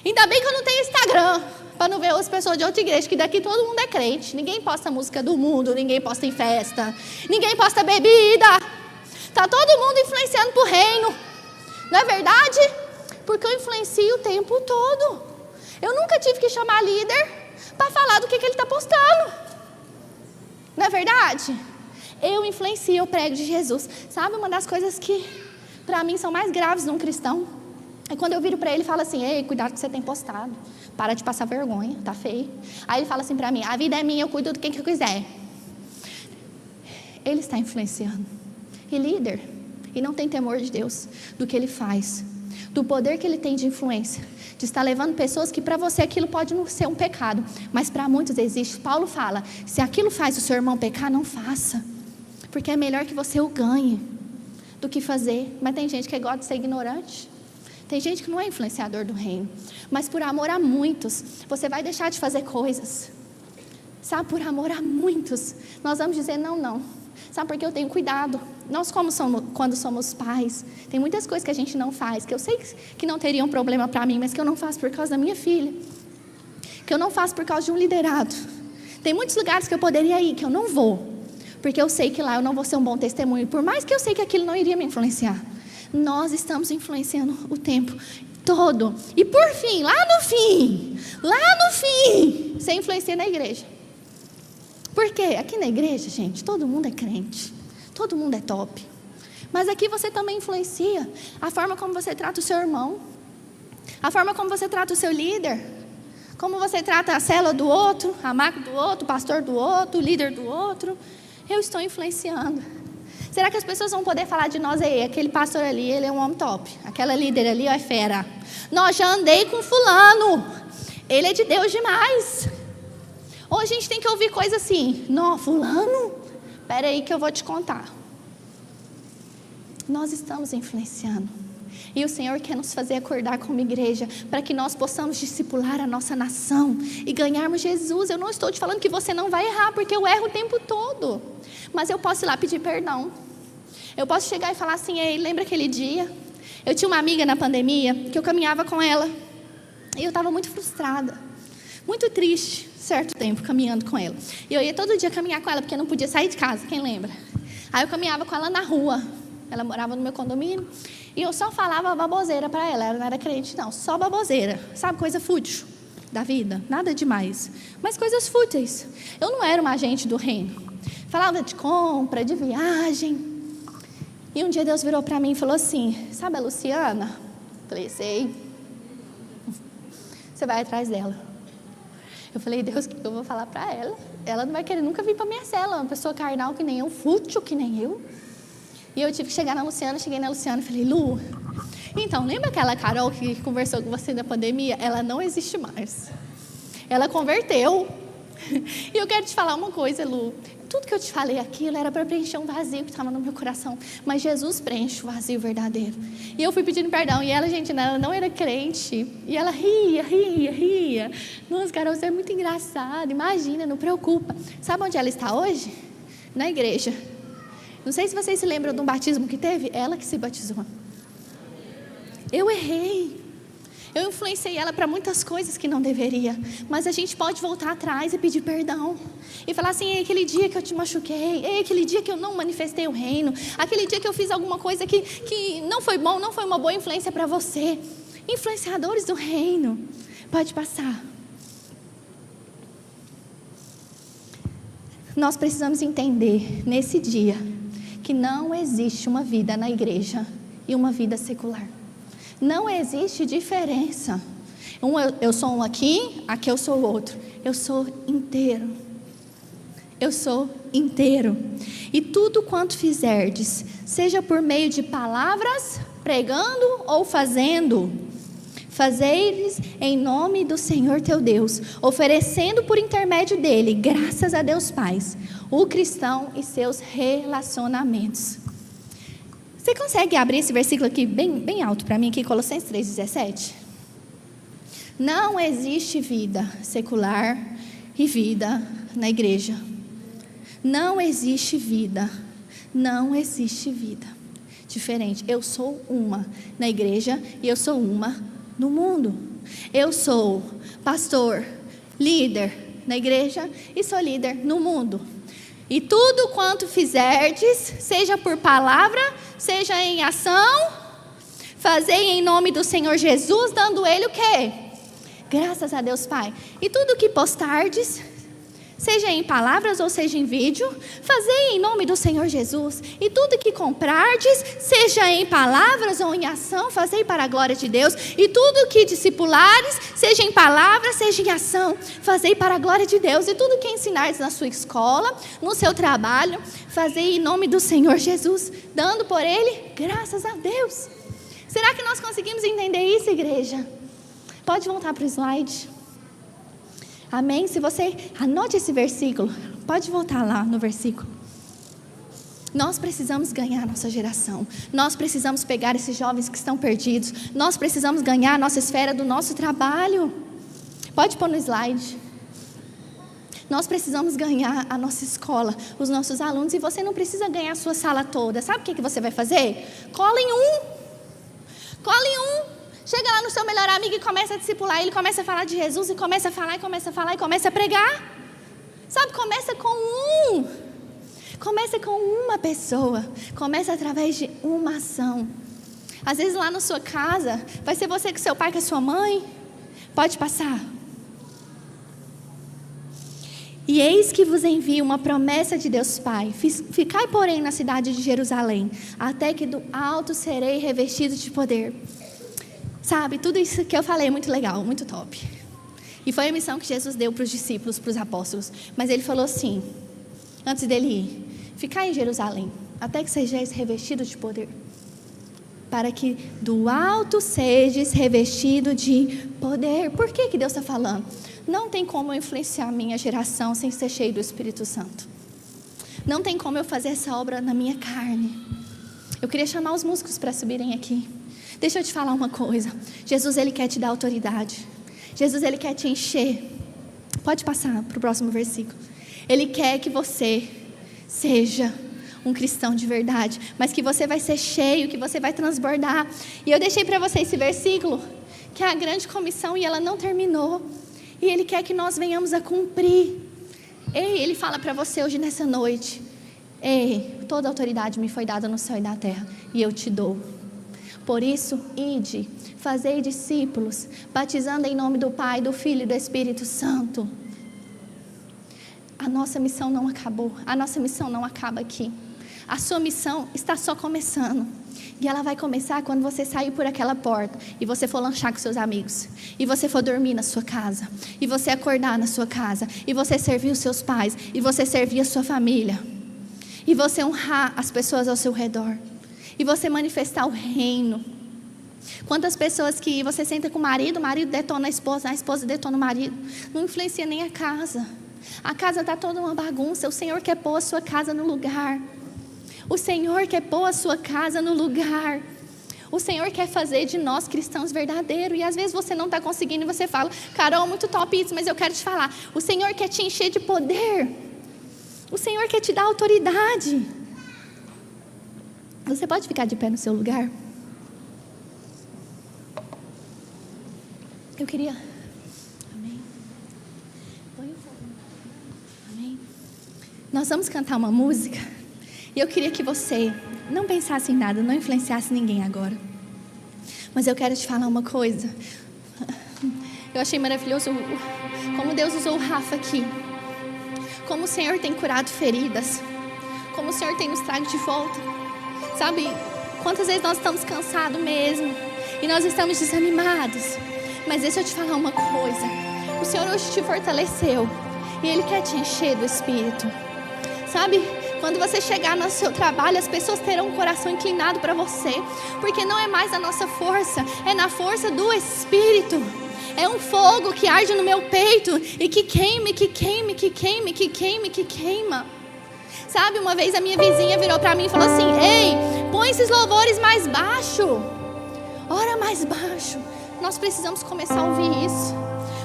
S1: Ainda bem que eu não tenho Instagram, para não ver as pessoas de outra igreja, que daqui todo mundo é crente. Ninguém posta música do mundo, ninguém posta em festa, ninguém posta bebida. Está todo mundo influenciando para o reino. Não é verdade? Porque eu influencio o tempo todo. Eu nunca tive que chamar líder para falar do que ele está postando. Não é verdade? Eu influencio o prego de Jesus. Sabe uma das coisas que para mim são mais graves num cristão? É quando eu viro para ele e falo assim: ei, cuidado que você tem postado. Para de passar vergonha, tá feio. Aí ele fala assim para mim: a vida é minha, eu cuido do que eu quiser. Ele está influenciando. E líder, e não tem temor de Deus, do que ele faz, do poder que ele tem de influência, de estar levando pessoas que para você aquilo pode não ser um pecado, mas para muitos existe. Paulo fala: se aquilo faz o seu irmão pecar, não faça, porque é melhor que você o ganhe do que fazer. Mas tem gente que gosta de ser ignorante. Tem gente que não é influenciador do reino, mas por amor a muitos, você vai deixar de fazer coisas. Sabe, por amor a muitos, nós vamos dizer não. Sabe, porque eu tenho cuidado. Nós, quando somos pais, tem muitas coisas que a gente não faz, que eu sei que não teriam problema para mim, mas que eu não faço por causa da minha filha, que eu não faço por causa de um liderado. Tem muitos lugares que eu poderia ir, que eu não vou, porque eu sei que lá eu não vou ser um bom testemunho, por mais que eu sei que aquilo não iria me influenciar. Nós estamos influenciando o tempo todo. E por fim, lá no fim, você influencia na igreja. Por quê? Aqui na igreja, gente, todo mundo é crente, todo mundo é top. Mas aqui você também influencia a forma como você trata o seu irmão, a forma como você trata o seu líder, como você trata a célula do outro, a máquina do outro, o pastor do outro, o líder do outro. Eu estou influenciando. Será que as pessoas vão poder falar de nós aí? Aquele pastor ali, ele é um homem top. Aquela líder ali, ó, é fera. Nós já andei com fulano. Ele é de Deus demais. Ou a gente tem que ouvir coisa assim: não, fulano, espera aí que eu vou te contar. Nós estamos influenciando. E o Senhor quer nos fazer acordar como igreja, para que nós possamos discipular a nossa nação e ganharmos Jesus. Eu não estou te falando que você não vai errar, porque eu erro o tempo todo. Mas eu posso ir lá pedir perdão. Eu posso chegar e falar assim: ei, lembra aquele dia? Eu tinha uma amiga na pandemia, que eu caminhava com ela. E eu estava muito frustrada, muito triste, certo tempo, caminhando com ela. E eu ia todo dia caminhar com ela, porque eu não podia sair de casa, quem lembra? Aí eu caminhava com ela na rua. Ela morava no meu condomínio. E eu só falava baboseira para ela. Ela não era crente, não, só baboseira. Sabe, coisa fútil da vida, nada demais, mas coisas fúteis. Eu não era uma agente do reino. Falava de compra, de viagem. E um dia Deus virou para mim e falou assim: sabe a Luciana? Falei: sei. Você vai atrás dela. Eu falei: Deus, o que eu vou falar para ela? Ela não vai querer nunca vir para minha cela, uma pessoa carnal que nem eu, fútil que nem eu. E eu tive que chegar na Luciana. Cheguei na Luciana e falei: Lu, então, lembra aquela Carol que conversou com você na pandemia? Ela não existe mais. Ela converteu. E eu quero te falar uma coisa, Lu. Tudo que eu te falei aquilo era para preencher um vazio que estava no meu coração. Mas Jesus preenche o vazio verdadeiro. E eu fui pedindo perdão. E ela, gente, ela não era crente. E ela ria. Nossa, Carol, você é muito engraçada. Imagina, não preocupa. Sabe onde ela está hoje? Na igreja. Não sei se vocês se lembram de um batismo que teve. Ela que se batizou. Eu errei. Eu influenciei ela para muitas coisas que não deveria. Mas a gente pode voltar atrás e pedir perdão. E falar assim: aquele dia que eu te machuquei, aquele dia que eu não manifestei o reino, aquele dia que eu fiz alguma coisa que não foi bom, não foi uma boa influência para você. Influenciadores do reino. Pode passar. Nós precisamos entender nesse dia que não existe uma vida na igreja e uma vida secular. Não existe diferença. Eu sou um aqui eu sou o outro. Eu sou inteiro. Eu sou inteiro. E tudo quanto fizerdes, seja por meio de palavras, pregando ou fazendo, fazei-lhes em nome do Senhor teu Deus, oferecendo por intermédio dele, graças a Deus Pai, o cristão e seus relacionamentos. Você consegue abrir esse versículo aqui bem alto para mim, aqui, Colossenses 3,17? Não existe vida secular e vida na igreja. Não existe vida. Não existe vida diferente. Eu sou uma na igreja e eu sou uma no mundo. Eu sou pastor, líder na igreja e sou líder no mundo. E tudo quanto fizerdes, seja por palavra, seja em ação, Fazei em nome do Senhor Jesus, dando Ele o quê? Graças a Deus, Pai. E tudo que postardes, seja em palavras ou seja em vídeo, fazei em nome do Senhor Jesus. E tudo que comprardes, seja em palavras ou em ação, fazei para a glória de Deus. E tudo que discipulares, seja em palavras, seja em ação, fazei para a glória de Deus. E tudo que ensinares na sua escola, no seu trabalho, fazei em nome do Senhor Jesus, dando por Ele graças a Deus. Será que nós conseguimos entender isso, igreja? Pode voltar para o slide. Amém? Se você anote esse versículo, pode voltar lá no versículo. Nós precisamos ganhar a nossa geração. Nós precisamos pegar esses jovens que estão perdidos. Nós precisamos ganhar a nossa esfera do nosso trabalho. Pode pôr no slide. Nós precisamos ganhar a nossa escola, os nossos alunos. E você não precisa ganhar a sua sala toda. Sabe o que você vai fazer? Cola em um. Cola em um. Chega lá no seu melhor amigo e começa a discipular. Ele começa a falar de Jesus e começa a falar, e começa a falar, e começa a pregar. Sabe, começa com um. Começa com uma pessoa. Começa através de uma ação. Às vezes lá na sua casa, vai ser você com seu pai, com a sua mãe. Pode passar. E eis que vos envio uma promessa de Deus Pai. Ficai, porém, na cidade de Jerusalém, até que do alto serei revestido de poder. Sabe, tudo isso que eu falei é muito legal, muito top. E foi a missão que Jesus deu para os discípulos, para os apóstolos. Mas ele falou assim, antes dele ir: ficai em Jerusalém, até que sejais revestido de poder. Para que do alto sejas revestido de poder. Por que Deus está falando? Não tem como eu influenciar a minha geração sem ser cheio do Espírito Santo. Não tem como eu fazer essa obra na minha carne. Eu queria chamar os músicos para subirem aqui. Deixa eu te falar uma coisa. Jesus, Ele quer te dar autoridade. Jesus, Ele quer te encher. Pode passar para o próximo versículo. Ele quer que você seja um cristão de verdade, mas que você vai ser cheio, que você vai transbordar. E eu deixei para você esse versículo, que é a grande comissão, e ela não terminou. E Ele quer que nós venhamos a cumprir. Ei, Ele fala para você hoje nessa noite: ei, toda autoridade me foi dada no céu e na terra, e eu te dou. Por isso, ide, fazei discípulos, batizando em nome do Pai, do Filho e do Espírito Santo. A nossa missão não acabou, a nossa missão não acaba aqui. A sua missão está só começando. E ela vai começar quando você sair por aquela porta e você for lanchar com seus amigos, e você for dormir na sua casa, e você acordar na sua casa, e você servir os seus pais, e você servir a sua família, e você honrar as pessoas ao seu redor, e você manifestar o reino. Quantas pessoas que você senta com o marido detona a esposa detona o marido, não influencia nem a casa está toda uma bagunça. O Senhor quer pôr a sua casa no lugar. O Senhor quer pôr a sua casa no lugar. O Senhor quer fazer de nós cristãos verdadeiros. E às vezes você não está conseguindo e você fala: Carol, muito top isso, mas eu quero te falar. O Senhor quer te encher de poder. O Senhor quer te dar autoridade. Você pode ficar de pé no seu lugar? Eu queria... Amém. Amém. Nós vamos cantar uma música. E eu queria que você não pensasse em nada, não influenciasse ninguém agora. Mas eu quero te falar uma coisa. Eu achei maravilhoso como Deus usou o Rafa aqui. Como o Senhor tem curado feridas. Como o Senhor tem nos trago de volta. Sabe, quantas vezes nós estamos cansados mesmo. E nós estamos desanimados. Mas deixa eu te falar uma coisa. O Senhor hoje te fortaleceu. E Ele quer te encher do Espírito. Sabe, quando você chegar no seu trabalho, as pessoas terão um coração inclinado para você. Porque não é mais a nossa força, é na força do Espírito. É um fogo que arde no meu peito e que queime, que queime, que queime, que queime, que queima. Sabe, uma vez a minha vizinha virou para mim e falou assim: ei, põe esses louvores mais baixo. Ora mais baixo. Nós precisamos começar a ouvir isso.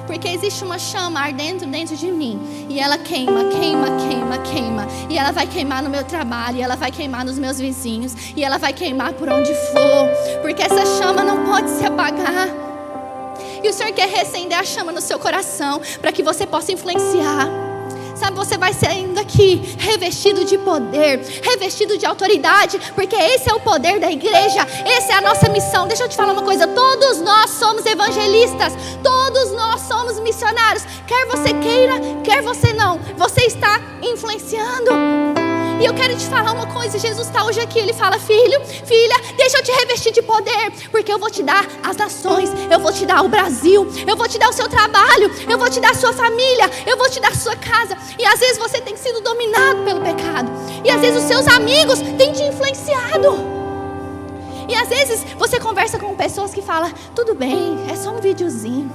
S1: Porque existe uma chama ardendo dentro de mim. E ela queima, queima, queima, queima. E ela vai queimar no meu trabalho. E ela vai queimar nos meus vizinhos. E ela vai queimar por onde for. Porque essa chama não pode se apagar. E o Senhor quer reacender a chama no seu coração. Para que você possa influenciar. Sabe, você vai saindo daqui revestido de poder, revestido de autoridade, porque esse é o poder da igreja, essa é a nossa missão. Deixa eu te falar uma coisa, todos nós somos evangelistas, todos nós somos missionários, quer você queira, quer você não, você está influenciando. E eu quero te falar uma coisa, Jesus está hoje aqui, Ele fala: filho, filha, deixa eu te revestir de poder, porque eu vou te dar as nações, eu vou te dar o Brasil, eu vou te dar o seu trabalho, eu vou te dar a sua família, eu vou te dar a sua casa. E às vezes você tem sido dominado pelo pecado, e às vezes os seus amigos têm te influenciado. E às vezes você conversa com pessoas que falam: tudo bem, é só um videozinho,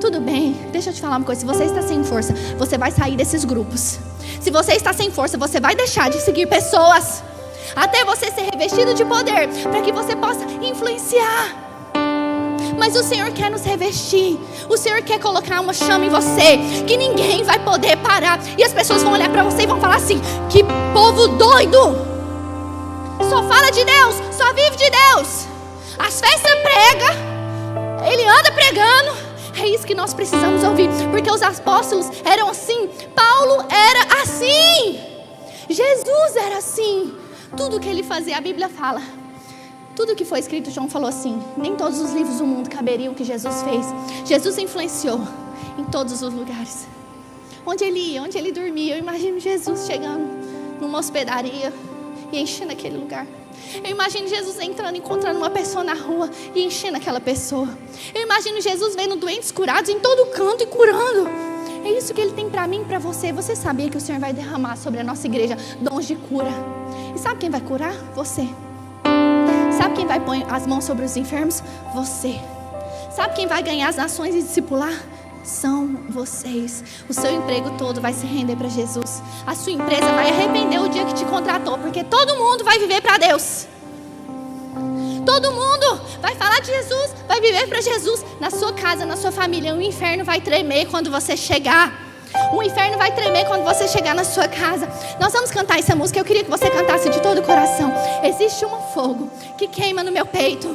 S1: tudo bem. Deixa eu te falar uma coisa, se você está sem força, você vai sair desses grupos. Se você está sem força, você vai deixar de seguir pessoas, até você ser revestido de poder, para que você possa influenciar. Mas o Senhor quer nos revestir, o Senhor quer colocar uma chama em você, que ninguém vai poder parar. E as pessoas vão olhar para você e vão falar assim: que povo doido, só fala de Deus, só vive de Deus. As festas prega, ele anda pregando. É isso que nós precisamos ouvir, porque os apóstolos eram assim, Paulo era assim, Jesus era assim. Tudo que ele fazia, a Bíblia fala, tudo que foi escrito, João falou assim: nem todos os livros do mundo caberiam o que Jesus fez. Jesus influenciou em todos os lugares, onde ele ia, onde ele dormia. Eu imagino Jesus chegando numa hospedaria e enchendo aquele lugar. Eu imagino Jesus entrando, encontrando uma pessoa na rua e enchendo aquela pessoa. Eu imagino Jesus vendo doentes curados em todo canto e curando. É isso que Ele tem para mim e para você. Você sabia que o Senhor vai derramar sobre a nossa igreja dons de cura? E sabe quem vai curar? Você. Sabe quem vai pôr as mãos sobre os enfermos? Você. Sabe quem vai ganhar as nações e discipular? São vocês. O seu emprego todo vai se render para Jesus. A sua empresa vai arrepender o dia que te contratou, porque todo mundo vai viver para Deus. Todo mundo vai falar de Jesus, vai viver para Jesus. Na sua casa, na sua família, o inferno vai tremer quando você chegar. O inferno vai tremer quando você chegar na sua casa. Nós vamos cantar essa música. Eu queria que você cantasse de todo o coração. Existe um fogo que queima no meu peito.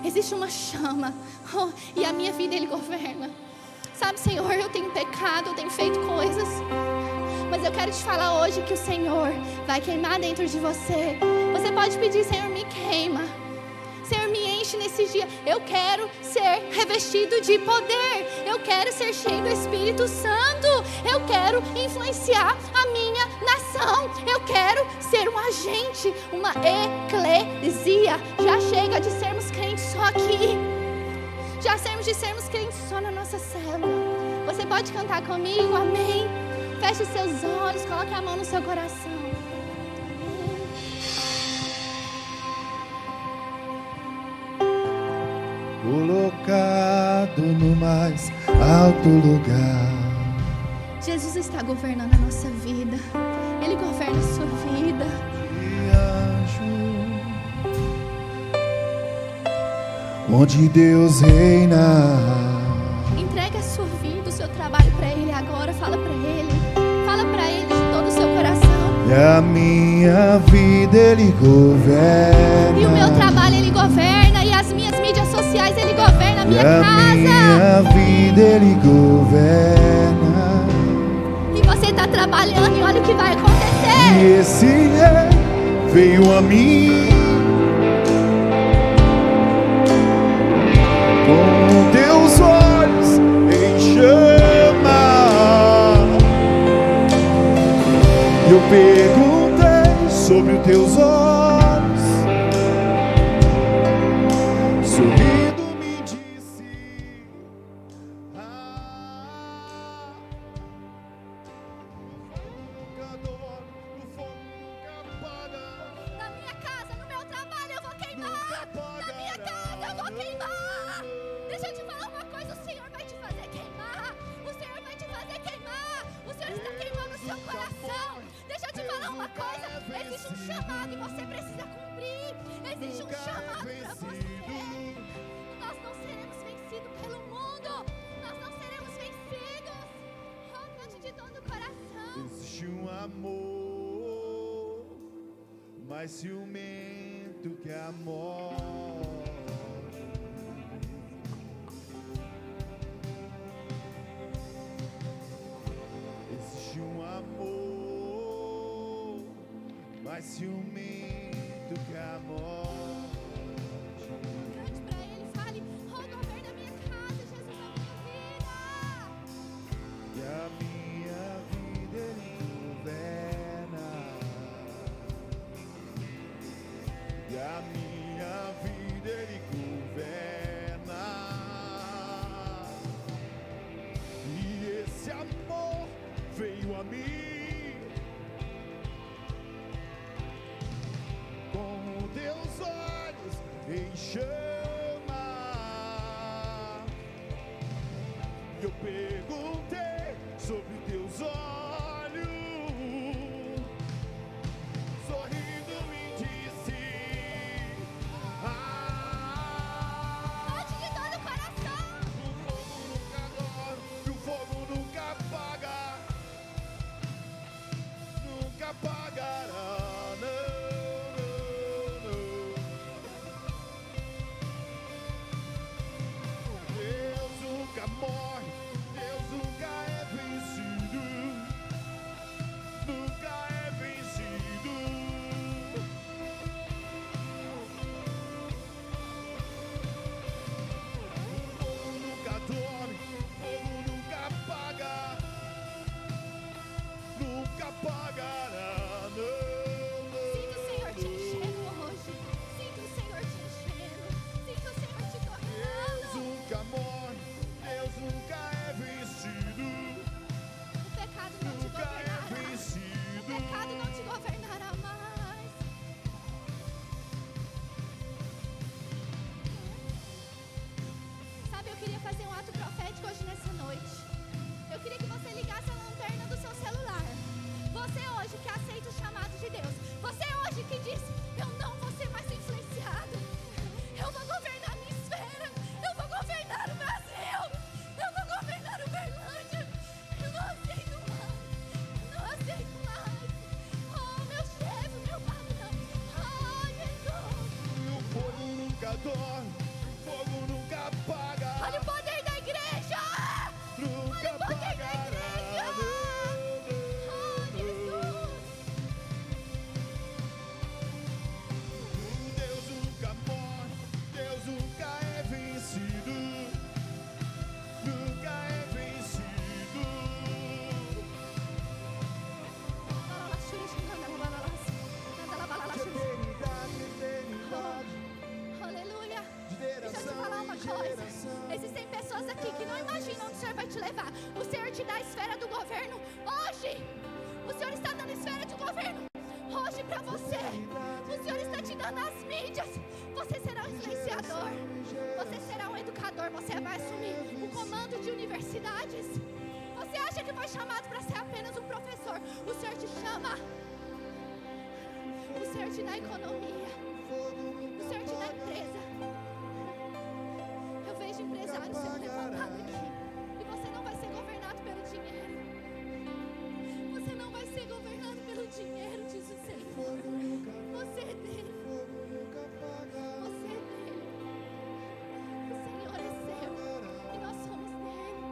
S1: Existe uma chama, e a minha vida Ele governa. Sabe, Senhor, eu tenho pecado, eu tenho feito coisas, mas eu quero te falar hoje que o Senhor vai queimar dentro de você. Você pode pedir: Senhor, me queima, Senhor, me enche nesse dia. Eu quero ser revestido de poder, eu quero ser cheio do Espírito Santo, eu quero influenciar a minha nação, eu quero ser um agente, uma eclesia. Já chega de sermos crentes só aqui, já sermos de sermos crentes só na nossa célula. Você pode cantar comigo? Amém? Feche os seus olhos, coloque a mão no seu coração.
S2: Colocado no mais alto lugar,
S1: Jesus está governando a nossa vida. Ele governa a sua vida.
S2: e anjo, onde Deus reina.
S1: Entrega a sua vida, o seu trabalho para Ele agora. Fala para Ele. Fala para Ele de todo o seu coração.
S2: E a minha vida Ele governa.
S1: E o meu trabalho Ele governa. E as minhas mídias sociais Ele governa. A minha casa.
S2: Minha vida Ele governa.
S1: E você está trabalhando e olha o que vai acontecer.
S2: E esse rei veio a mim com teus olhos em chama. Eu perguntei sobre os teus olhos, sorrindo me disse: o fogo nunca apaga.
S1: Na minha casa, no meu trabalho eu vou queimar. Na minha casa eu vou queimar. Deixa eu te falar uma coisa, o Senhor vai te fazer queimar. O Senhor vai te fazer queimar. O Senhor está queimando o seu coração. Deixa eu te falar uma coisa, existe um chamado e você precisa cumprir. Existe um chamado para você. Nós não seremos vencidos pelo mundo. Nós não seremos vencidos. Oh, cante de todo o coração.
S2: Existe um amor mais ciumento que a morte. Existe um mais ciumento que a morte.
S1: Cante pra Ele, fale: oh, governa a minha casa, Jesus, a minha vida.
S2: E a minha vida Ele governa. E a minha vida Ele governa. E esse amor veio a mim com teus olhos em chama. Eu perguntei sobre teus olhos, sorrindo me disse:
S1: Cante de todo o coração.
S2: o fogo nunca dorme, e o fogo nunca apaga, nunca apagará. Deus nunca morre, Deus nunca é vencido, nunca é vencido. O fogo nunca dorme, o fogo nunca apaga, nunca apagará.
S1: Sinto o Senhor te enchendo hoje. Sinto o Senhor te enchendo. Sinto o Senhor te
S2: Deus
S1: tornando.
S2: nunca morre, Deus nunca é vencido,
S1: O pecado não te
S2: nunca é
S1: governará. O
S2: vencido.
S1: pecado não te governará mais. Sabe, eu queria fazer um ato profético hoje nessa noite. Eu queria que você ligasse a lanterna do seu celular. Você hoje que aceita o chamado de Deus. Você hoje que diz: eu não vou ser mais influenciado. Eu vou governar a minha esfera. Eu vou governar o Brasil. Eu vou governar o Berlândia. Eu não aceito mais. Não aceito mais. Oh, meu chefe, meu patrão. Oh, Jesus.
S2: E o fogo nunca dorme, o fogo nunca apaga,
S1: Olha o poder da igreja.
S2: nunca
S1: Olha o poder da
S2: apagará.
S1: igreja. Oh, Jesus.
S2: Deus nunca morre, Deus nunca é vencido, nunca é vencido. De eternidade em eternidade,
S1: Aleluia.
S2: de
S1: Deixa eu te
S2: geração
S1: falar uma
S2: em
S1: coisa.
S2: geração.
S1: Existem pessoas aqui que não imaginam onde o Senhor vai te levar. O Senhor te dá a esfera do governo hoje. O Senhor está dando a esfera de governo hoje para você. O Senhor está te dando as mídias. Você será um influenciador. Você será um educador. Você vai assumir o comando de universidades. Você acha que foi chamado para ser apenas um professor? O Senhor te chama. O Senhor te dá economia. O Senhor te dá empresa. Eu vejo empresários sendo levantados aqui. E você não vai ser governado pelo dinheiro. Você não vai ser governado pelo dinheiro, diz o Senhor. Você é dele. Você é dele. O Senhor é seu. E nós somos dele.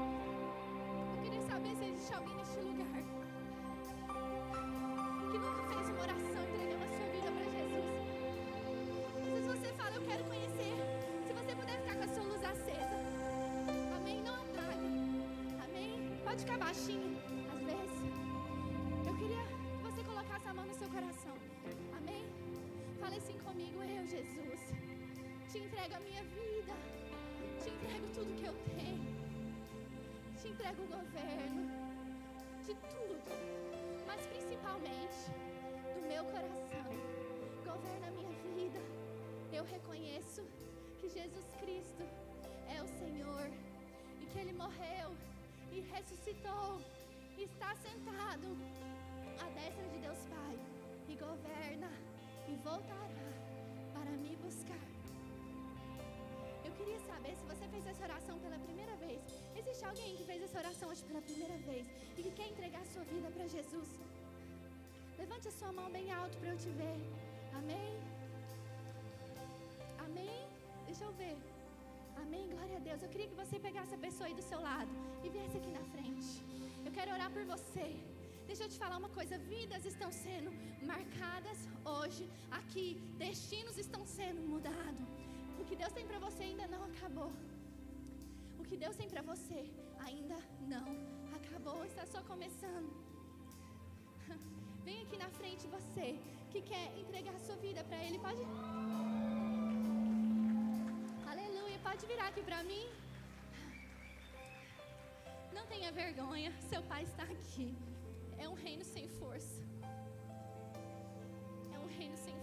S1: Eu queria saber se existe alguém neste lugar que nunca fez uma oração entregando a sua vida para Jesus. Às vezes você fala: eu quero conhecer. Se você puder ficar com a sua luz acesa. Amém? Não apague. Amém? Pode ficar baixinho, às vezes. Eu queria que você colocasse a mão no seu coração. Amém? Fale assim comigo: eu, Jesus, te entrego a minha vida. Te entrego tudo que eu tenho. Te entrego o governo de tudo, mas principalmente do meu coração. Governa a minha vida. Eu reconheço que Jesus Cristo é o Senhor e que Ele morreu e ressuscitou e está sentado à destra de Deus Pai e governa e voltará para me buscar. Eu queria saber se você fez essa oração pela primeira vez. Existe alguém que fez essa oração hoje pela primeira vez e que quer entregar a sua vida para Jesus? Levante a sua mão bem alto para eu te ver. Amém? Amém? Deixa eu ver. Amém? Glória a Deus. Eu queria que você pegasse a pessoa aí do seu lado e viesse aqui na frente. Eu quero orar por você. Deixa eu te falar uma coisa, vidas estão sendo marcadas hoje aqui, destinos estão sendo mudados. O que Deus tem para você ainda não acabou. O que Deus tem para você ainda não acabou, está só começando. Vem aqui na frente você que quer entregar sua vida para Ele, pode... Aleluia, pode virar aqui para mim. Não tenha vergonha, seu Pai está aqui. É um reino